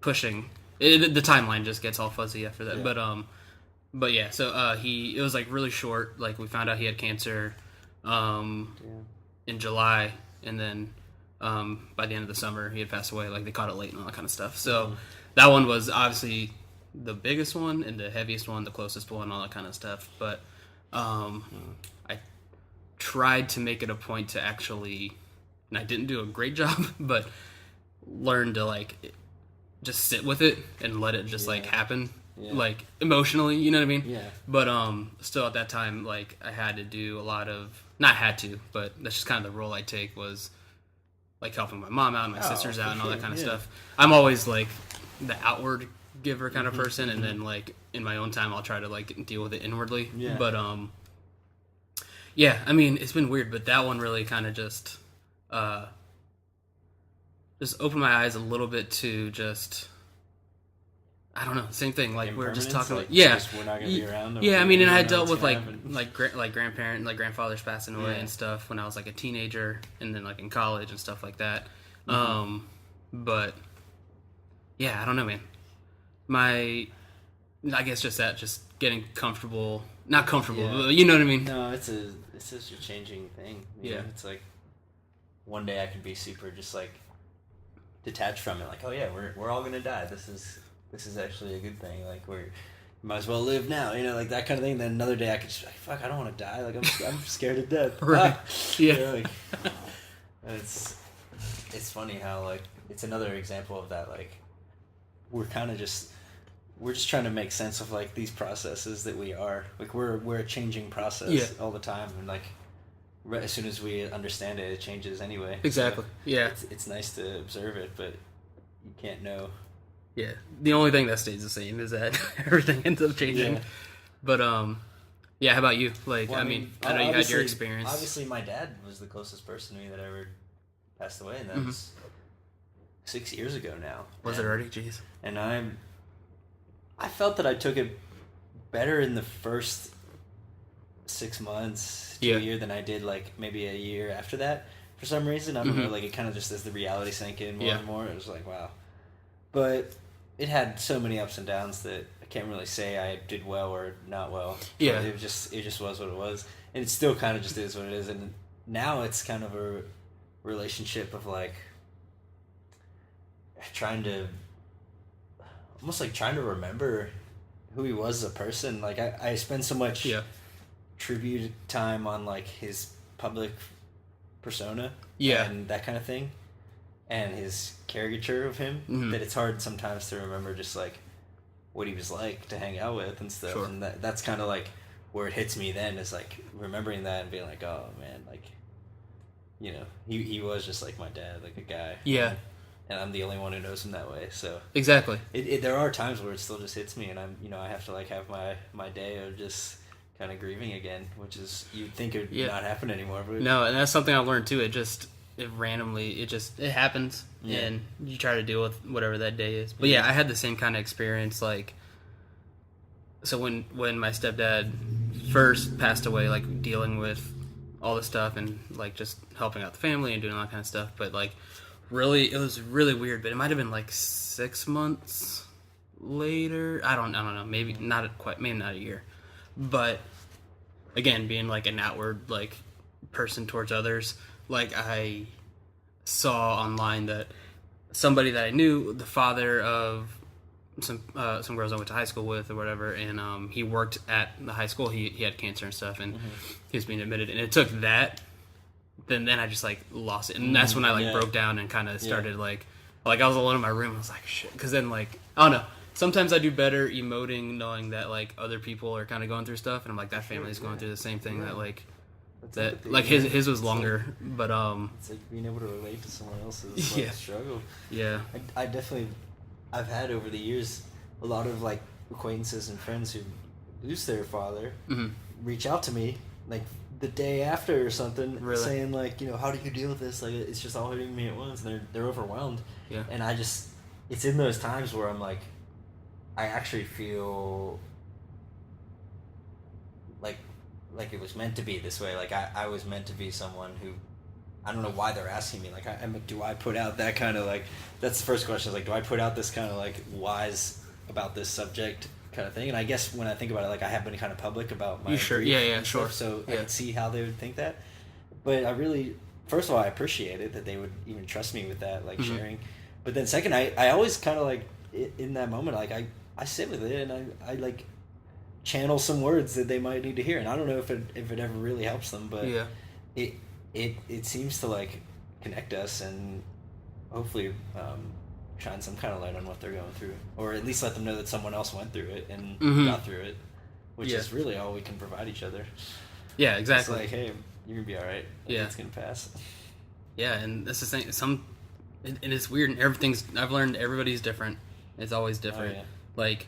Pushing. The timeline just gets all fuzzy after that, yeah. But yeah, so it was like really short. Like we found out he had cancer in July, and then by the end of the summer he had passed away. Like they caught it late and all that kind of stuff. So that one was obviously the biggest one and the heaviest one, the closest one, all that kind of stuff. But I tried to make it a point to actually, and I didn't do a great job, but learn to like just sit with it and let it just like happen. Yeah. Like emotionally, you know what I mean? Yeah. But still at that time, like I had to do a lot of, not had to, but that's just kind of the role I take, was like helping my mom out and my sisters out and all that kind of stuff. I'm always like the outward giver kind of person, and then like in my own time I'll try to like deal with it inwardly. Yeah. But yeah, I mean it's been weird, but that one really kind of just opened my eyes a little bit to just, I don't know, same thing. Like we were just talking about, we're not gonna be around. Yeah, I mean, and I dealt with like grandparent, like grandfathers passing away and stuff when I was like a teenager, and then like in college and stuff like that. But yeah, I don't know, man. I guess just getting comfortable, not comfortable, but you know what I mean. No, it's just a changing thing. You know? It's like one day I could be super just like detached from it, like, oh yeah, we're all gonna die. This is actually a good thing. Like we might as well live now, you know, like that kind of thing. Then another day I could just be like, fuck, I don't want to die. Like I'm scared to death. Right. Yeah. You know, like, it's funny how like it's another example of that. Like we're just trying to make sense of like these processes that we are. Like we're a changing process all the time, and like as soon as we understand it, it changes anyway. Exactly. So yeah. It's nice to observe it, but you can't know. Yeah, the only thing that stays the same is that everything ends up changing. Yeah. But yeah, how about you? Like, well, I mean, I know you had your experience. Obviously, my dad was the closest person to me that ever passed away, and that was 6 years ago now. Was it already? Jeez. And I felt that I took it better in the first 6 months to a year than I did like maybe a year after that. For some reason, I don't know. Like it kind of just as the reality sank in more and more, it was like, wow. But it had so many ups and downs that I can't really say I did well or not well. Yeah. It just was what it was. And it still kind of just is what it is. And now it's kind of a relationship of like trying to remember who he was as a person. Like I spend so much tribute time on like his public persona and that kind of thing, and his caricature of him, that it's hard sometimes to remember just like what he was like to hang out with and stuff. Sure. And that's kind of like where it hits me then, is like remembering that and being like, oh man, like, you know, he was just like my dad, like a guy. Yeah. And I'm the only one who knows him that way, so exactly. There are times where it still just hits me, and I'm, you know, I have to like have my day of just kind of grieving again, which is, you'd think it would not happen anymore. But no, and that's something I learned too. It happens, and you try to deal with whatever that day is. But I had the same kind of experience. Like, so when my stepdad first passed away, like dealing with all this stuff and like just helping out the family and doing all that kind of stuff, but like. Really, it was really weird, but it might have been like 6 months later. I don't know. Maybe not a year. But again, being like an outward like person towards others, like I saw online that somebody that I knew, the father of some girls I went to high school with or whatever, and he worked at the high school. He had cancer and stuff, and he was being admitted, and it took that. Then I just like lost it, and that's when I like broke down and kind of started like I was alone in my room. I was like, shit, because then like I don't know. Sometimes I do better emoting, knowing that like other people are kind of going through stuff, and I'm like, that family's going through the same thing. That like that like his was longer, but it's like being able to relate to someone else's struggle. Yeah, I've had over the years a lot of like acquaintances and friends who lose their father Mm-hmm. reach out to me like the day after or something, Really? saying like, how do you deal with this? Like, it's just all hitting me at once, and they're overwhelmed. Yeah. And it's in those times where I'm like, I actually feel like it was meant to be this way. Like I was meant to be someone who, I don't know why they're asking me. Like, do I put out that kind of like? That's the first question. Is like, do I put out this kind of like wise about this subject kind of thing? And I guess when I think about it, like I have been kind of public about my sure? grief Yeah, and sure. stuff, so Yeah. I could see how they would think that. But I really, first of all, I appreciate it that they would even trust me with that, like sharing. But then second, I always kind of like in that moment, like I sit with it and I like channel some words that they might need to hear, and I don't know if it ever really helps them, but Yeah. it seems to like connect us and hopefully shine some kind of light on what they're going through, or at least let them know that someone else went through it and got through it, which is really all we can provide each other. Yeah, exactly. It's like, hey, you're gonna be all right. Yeah. It's gonna pass. Yeah, and that's the thing. And it's weird. And I've learned everybody's different. It's always different. Oh, yeah. Like,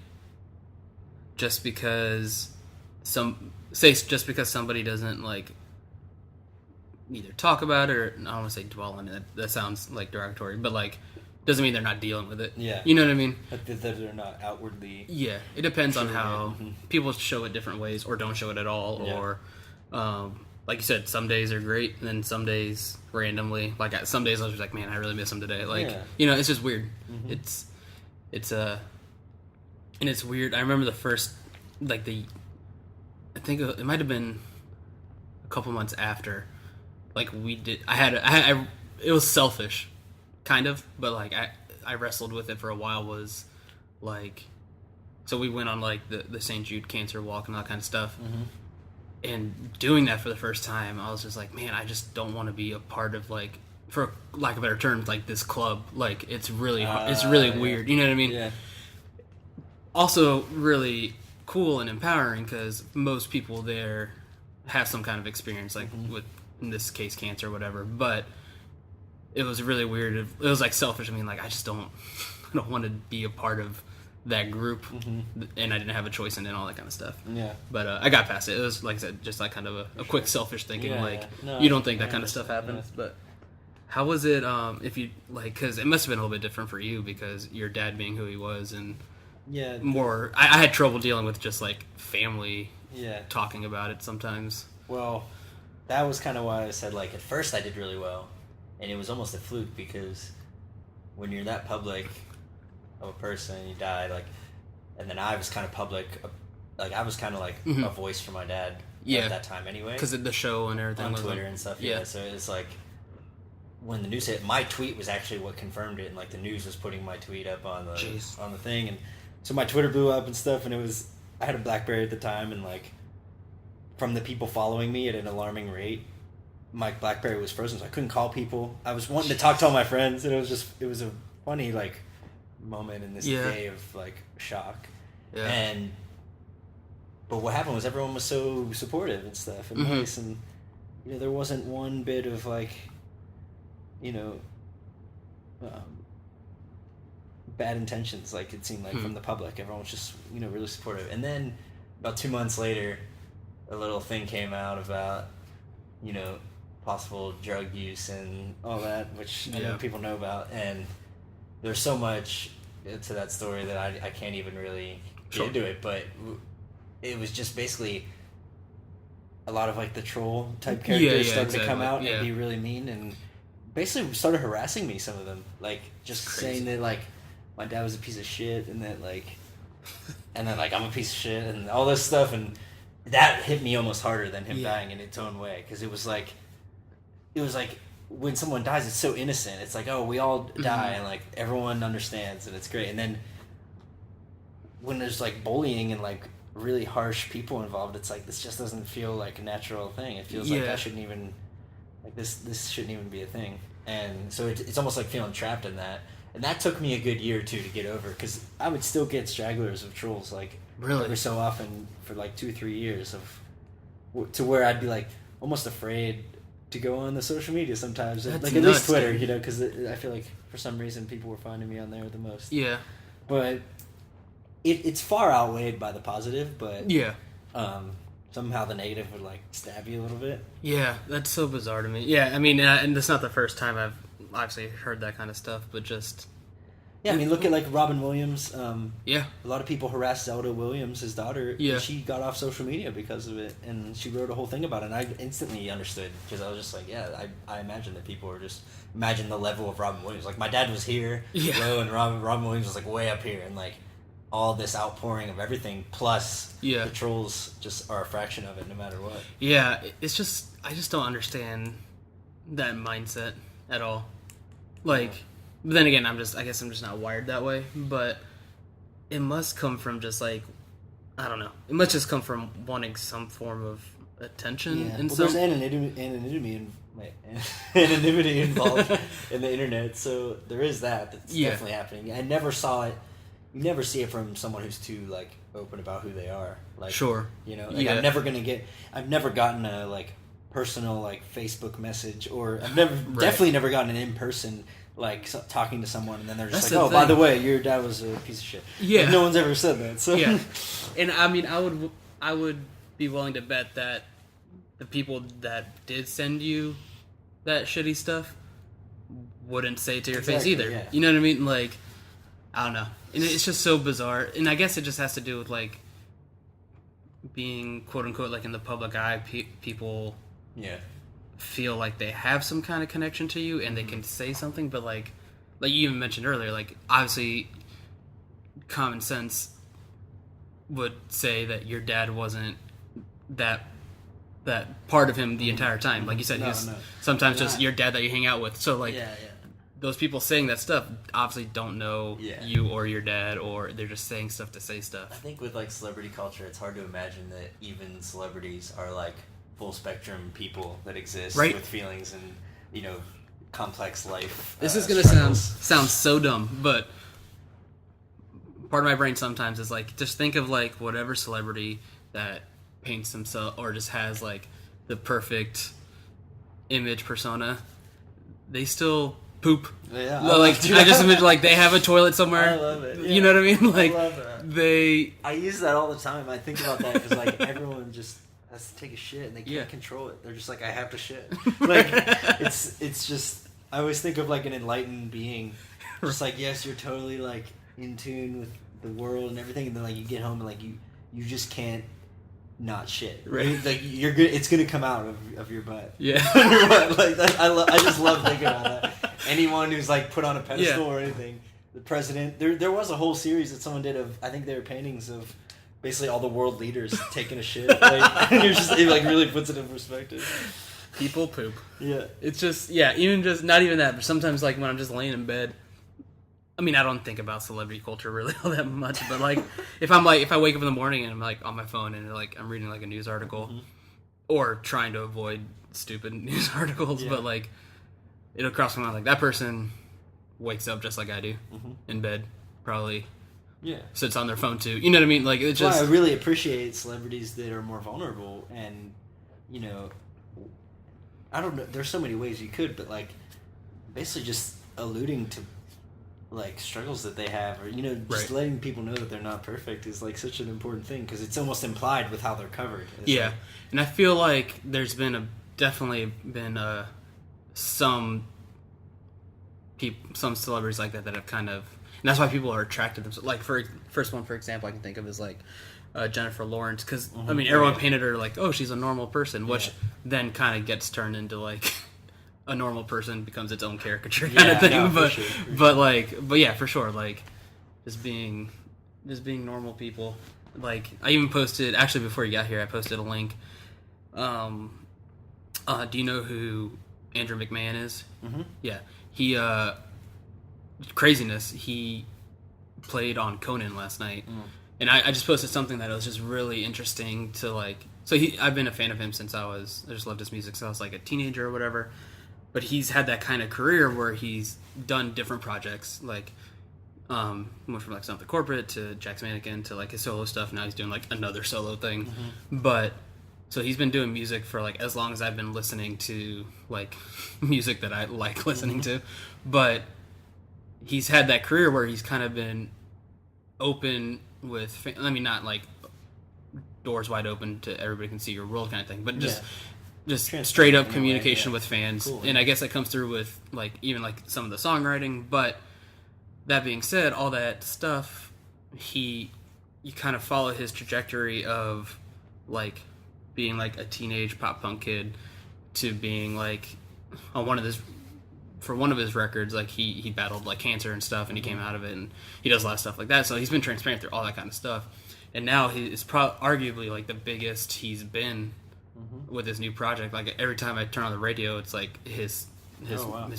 just because somebody doesn't like either talk about it, or I don't want to say dwell on it. That sounds like derogatory, but like doesn't mean they're not dealing with it. Yeah. You know what I mean? That they're not outwardly. Yeah, it depends on how Mhm. people show it different ways, or don't show it at all, Yeah. or like you said, some days are great, and then some days randomly, like some days I was just like, man, I really miss them today. Like, Yeah. It's just weird. Mhm. And it's weird. I remember the first, like I think it might have been a couple months after, like it was selfish, kind of, but like I wrestled with it for a while. Was like, so we went on like the St. Jude Cancer Walk and all that kind of stuff. Mm-hmm. And doing that for the first time, I was just like, man, I just don't want to be a part of, like, for lack of better terms, like this club. Like, it's really weird. You know what I mean? Yeah. Also, really cool and empowering because most people there have some kind of experience, like with, in this case, cancer or whatever. But it was really weird. It was like selfish. I mean, like, I don't want to be a part of that group, and I didn't have a choice in it and all that kind of stuff. Yeah. But I got past it. It was, like I said, just like kind of a quick selfish thinking. Yeah, like, yeah. No, you don't think that I kind of stuff understand, happens. But how was it, if you, like, because it must have been a little bit different for you because your dad being who he was, and Yeah. more, I had trouble dealing with just, like, family Yeah. talking about it sometimes. Well, that was kind of why I said, like, at first I did really well, and it was almost a fluke because when you're that public of a person and you die, like, and then I was kind of public, like, I was kind of like a voice for my dad at that time anyway. Because of the show and everything. On was Twitter like, and stuff, yeah. So it's like, when the news hit, my tweet was actually what confirmed it, and like the news was putting my tweet up on the thing, and so my Twitter blew up and stuff, and I had a BlackBerry at the time, and like from the people following me at an alarming rate, my BlackBerry was frozen, so I couldn't call people. I was wanting to talk to all my friends, and it was a funny like moment in this day of like shock. Yeah. But what happened was everyone was so supportive and stuff and nice, and there wasn't one bit of like bad intentions, like it seemed like from the public. Everyone was just really supportive. And then about 2 months later, a little thing came out about possible drug use and all that, which I know people know about, and there's so much to that story that I can't even really get into it, but it was just basically a lot of like the troll type characters started to come out and be really mean, and basically started harassing me, some of them, like just saying that like my dad was a piece of shit, and that like and then like I'm a piece of shit and all this stuff, and that hit me almost harder than him dying in its own way, because it was like when someone dies, it's so innocent. It's like, oh, we all die, and like everyone understands, and it's great. And then when there's like bullying and like really harsh people involved, it's like this just doesn't feel like a natural thing. It feels like I shouldn't even, like this shouldn't even be a thing. And so it's almost like feeling trapped in that. And that took me a good year or two to get over, because I would still get stragglers of trolls like every so often for like 2 or 3 years, to where I'd be like almost afraid to go on the social media sometimes. That's like at least Twitter, because I feel like for some reason people were finding me on there the most. Yeah. But it's far outweighed by the positive, but Yeah. Somehow the negative would like stab you a little bit. Yeah, that's so bizarre to me. Yeah, I mean, and that's not the first time I've obviously heard that kind of stuff, but just... Yeah, I mean, look at like Robin Williams. Yeah. A lot of people harassed Zelda Williams, his daughter. Yeah. And she got off social media because of it, and she wrote a whole thing about it. And I instantly understood because I was just like, yeah, I imagine that people were just imagine the level of Robin Williams. Like my dad was here, low, and Robin Williams was like way up here, and like all this outpouring of everything plus the trolls just are a fraction of it, no matter what. Yeah, it's just I just don't understand that mindset at all. Like. But then again, I guess I'm just not wired that way, but it must come from just like, I don't know. It must just come from wanting some form of attention. Yeah. There's anonymity involved in the internet, so there is that. That's definitely happening. I never saw it. You never see it from someone who's too like open about who they are. Like, sure. You know, like I've never gotten a like personal like Facebook message, or I've definitely never gotten an in-person like talking to someone, and then they're just by the way, your dad was a piece of shit. Yeah, like, no one's ever said that. So yeah, and I mean, I would be willing to bet that the people that did send you that shitty stuff wouldn't say it to your face either. Yeah. You know what I mean? Like, I don't know, and it's just so bizarre. And I guess it just has to do with like being quote unquote like in the public eye. People. Yeah. Feel like they have some kind of connection to you and they can say something, but like you even mentioned earlier, like obviously common sense would say that your dad wasn't that part of him the entire time. Like you said, he's sometimes just your dad that you hang out with. So like those people saying that stuff obviously don't know you or your dad, or they're just saying stuff to say stuff. I think with like celebrity culture, it's hard to imagine that even celebrities are like full spectrum people that exist with feelings and, you know, complex life. This is going to sound so dumb, but part of my brain sometimes is like, just think of like whatever celebrity that paints himself or just has like the perfect image persona, they still poop. Yeah, I just imagine like they have a toilet somewhere. I love it. Yeah. You know what I mean? Like I love that. I use that all the time. I think about that because like everyone just has to take a shit and they can't control it. They're just like, I have to shit. Like it's just, I always think of like an enlightened being, just like, yes, you're totally like in tune with the world and everything, and then like you get home and like you just can't not shit. Right? Like you're good. It's gonna come out of your butt. Yeah. Like that, I just love thinking about that. Anyone who's like put on a pedestal or anything, the president. There was a whole series that someone did of, I think they were paintings of basically all the world leaders taking a shit. Like, and it like really puts it in perspective. People poop. Yeah. It's just, even just, not even that, but sometimes like when I'm just laying in bed, I mean, I don't think about celebrity culture really all that much, but like, if I wake up in the morning and I'm like on my phone and like I'm reading like a news article or trying to avoid stupid news articles, but like it'll cross my mind like that person wakes up just like I do in bed, probably. Yeah, sits on their phone too. You know what I mean? Like it's just. Well, I really appreciate celebrities that are more vulnerable, and you know, I don't know. There's so many ways you could, but like, basically just alluding to like struggles that they have, or you know, just letting people know that they're not perfect is like such an important thing because it's almost implied with how they're covered. It's like, and I feel like there's definitely been some celebrities like that have kind of. And that's why people are attracted to them. Like, first one, for example, I can think of is, like, Jennifer Lawrence. Because, I mean, everyone painted her like, oh, she's a normal person. Which then kind of gets turned into, like, a normal person becomes its own caricature kind of thing. No, but yeah, for sure. Like, just being normal people. Like, I even posted, actually, before you got here, I posted a link. Do you know who Andrew McMahon is? Mm-hmm. Yeah. He, craziness, he played on Conan last night, and I just posted something that was just really interesting to like. So I've been a fan of him since I just loved his music since I was like a teenager or whatever. But he's had that kind of career where he's done different projects, like went from like something corporate to Jack's Mannequin to like his solo stuff. Now he's doing like another solo thing, but. So he's been doing music for like as long as I've been listening to like music that I like listening to, but he's had that career where he's kind of been open I mean, not like doors wide open to everybody can see your world kind of thing, but just straight up communication with fans. Cool, and I guess that comes through with like even like some of the songwriting. But that being said, all that stuff, you kind of follow his trajectory of like being like a teenage pop punk kid to being like on one of his records, like he battled like cancer and stuff, and he came out of it, and he does a lot of stuff like that. So he's been transparent through all that kind of stuff, and now he's arguably like the biggest he's been with his new project. Like every time I turn on the radio, it's like his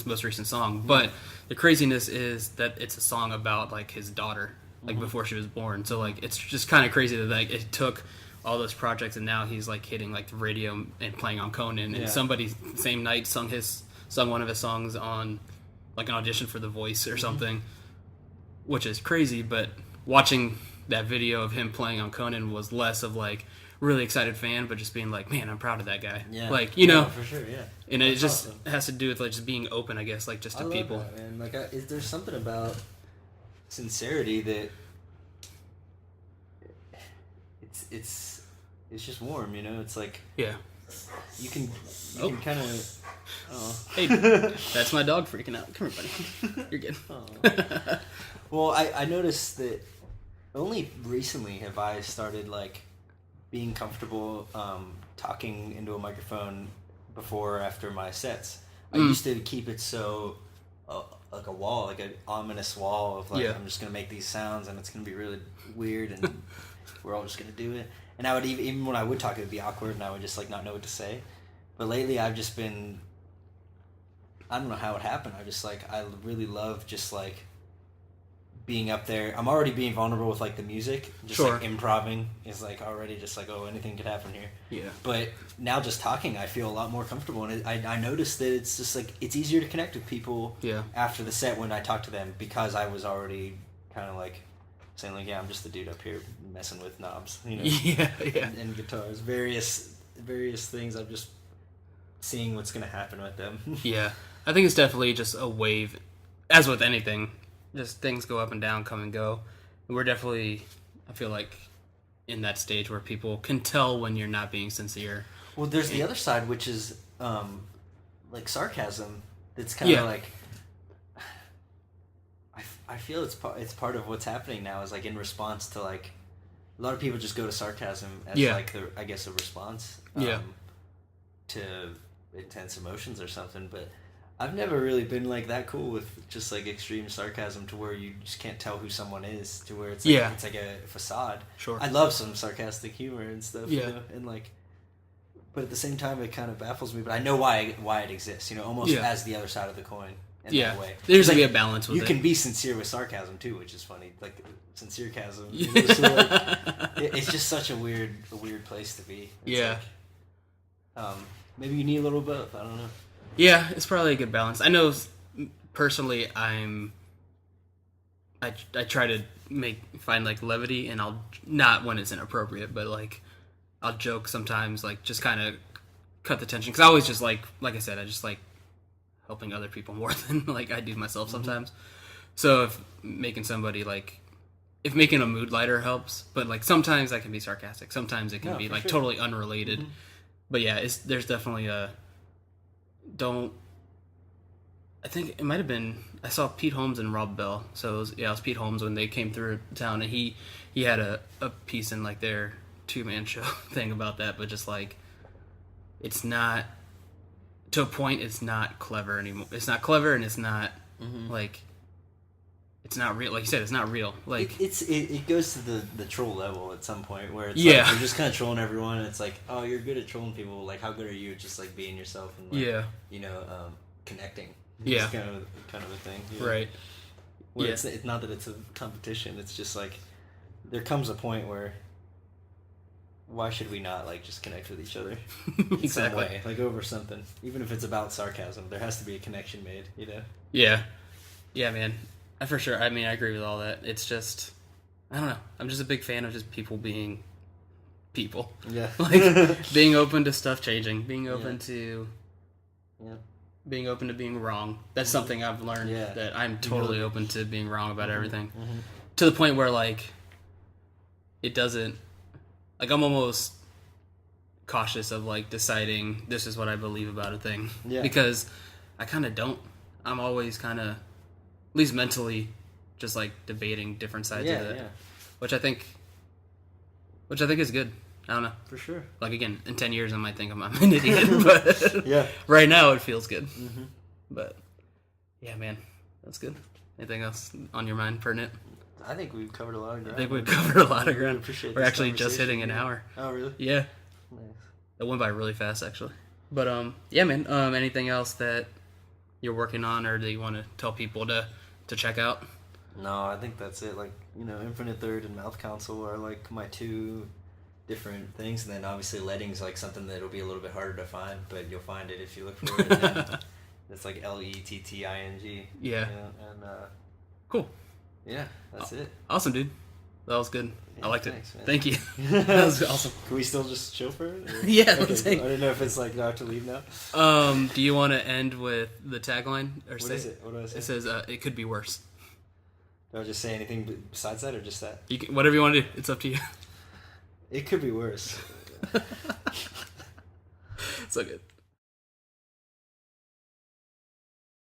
most recent song. But the craziness is that it's a song about like his daughter, like before she was born. So like it's just kind of crazy that like it took all those projects, and now he's like hitting like the radio and playing on Conan, and somebody same night sung one of his songs on like an audition for The Voice or something, which is crazy. But watching that video of him playing on Conan was less of like really excited fan, but just being like, man, I'm proud of that guy. Yeah. Like, you know, for sure, yeah. And it just has to do with like just being open, I guess, like just to people. That, man. Like, there's something about sincerity that it's just warm, you know. It's like you can kind of. Oh. Hey, that's my dog freaking out. Come here, buddy. You're good. Well, I noticed that only recently have I started like being comfortable talking into a microphone before or after my sets. I used to keep it so like a wall, like an ominous wall of like I'm just gonna make these sounds and it's gonna be really weird and we're all just gonna do it. And I would even when I would talk, it would be awkward and I would just like not know what to say. But lately, I've just been. I don't know how it happened. I really love just like being up there. I'm already being vulnerable with like the music. Just like improvising is like already just like, oh, anything could happen here. Yeah. But now just talking, I feel a lot more comfortable. And I noticed that it's just like, it's easier to connect with people after the set when I talk to them because I was already kind of like saying like, yeah, I'm just the dude up here messing with knobs, you know? And guitars. Various things. I'm just seeing what's going to happen with them. Yeah. I think it's definitely just a wave, as with anything. Just things go up and down, come and go. And we're definitely, I feel like, in that stage where people can tell when you're not being sincere. Well, there's the other side, which is like sarcasm. It's kind of like, I feel it's part of what's happening now. Is like in response to like, a lot of people just go to sarcasm as like I guess a response to intense emotions or something, but. I've never really been like that cool with just like extreme sarcasm to where you just can't tell who someone is, to where it's like, it's like a facade. Sure. I love some sarcastic humor and stuff, you know, and like, but at the same time it kind of baffles me. But I know why it exists, you know, almost as the other side of the coin. In that way. There's like a balance with it. You can be sincere with sarcasm too, which is funny. Like sincere-casm. You know, so like, it's just such a weird place to be. It's like, maybe you need a little both. I don't know. Yeah, it's probably a good balance. I know personally I try to find like levity, and I'll not when it's inappropriate, but like I'll joke sometimes, like just kind of cut the tension, because I always just like I said, I just like helping other people more than like I do myself sometimes. So if making a mood lighter helps, but like sometimes I can be sarcastic, sometimes it can be like totally unrelated. But yeah, there's definitely I think it might have been, I saw Pete Holmes and Rob Bell. So it was Pete Holmes when they came through town, and he had a piece in like their 2-man show thing about that, but just like, it's not, to a point, it's not clever anymore. It's not clever, and it's not like, it's not real. Like you said, it's not real. Like it goes to the troll level at some point where it's like you're just kind of trolling everyone, and it's like, oh, you're good at trolling people. Like, how good are you at just like being yourself and like, you know, connecting? It's kind of a thing, you know? Right? Where it's not that it's a competition. It's just like there comes a point where why should we not like just connect with each other in some way, like over something, even if it's about sarcasm? There has to be a connection made, you know? Yeah, man. For sure. I mean, I agree with all that. It's just, I don't know. I'm just a big fan of just people being people. Yeah. Like, being open to stuff changing. Being open to... Yeah. Being open to being wrong. That's something I've learned, that I'm totally open to being wrong about everything. To the point where, like, it doesn't, like, I'm almost cautious of, like, deciding this is what I believe about a thing. Yeah. Because I kind of don't. I'm always kind of, at least mentally, just, like, debating different sides of it. Yeah. Which I think is good. I don't know. For sure. Like, again, in 10 years I might think I'm an idiot, but Yeah. right now it feels good. Mm-hmm. But, yeah, man, that's good. Anything else on your mind pertinent? I think we've covered a lot of ground. I think we've covered a lot of ground. Appreciate We're this actually just conversation. hitting an hour. Oh, really? Yeah. Nice. It went by really fast, actually. But, yeah, man, anything else that you're working on or that you want to tell people to check out? No, I think that's it. Like, Infinite Third and Mouth Council are like my two different things, and then obviously Letting's like something that'll be a little bit harder to find, but you'll find it if you look for it. And it's like Letting. Yeah. And Cool. yeah, that's it. Awesome, dude. That was good. Yeah, I liked thanks, it. man. Thank you. That was awesome. Can we still just chill for it? Or? Yeah, Okay, let's cool. I hang. didn't know if it's like I have to leave now. Do you want to end with the tagline? Or What is it? What do I say? It says, it could be worse. Do I just say anything besides that, or just that? You can, whatever you want to do. It's up to you. It could be worse. So good.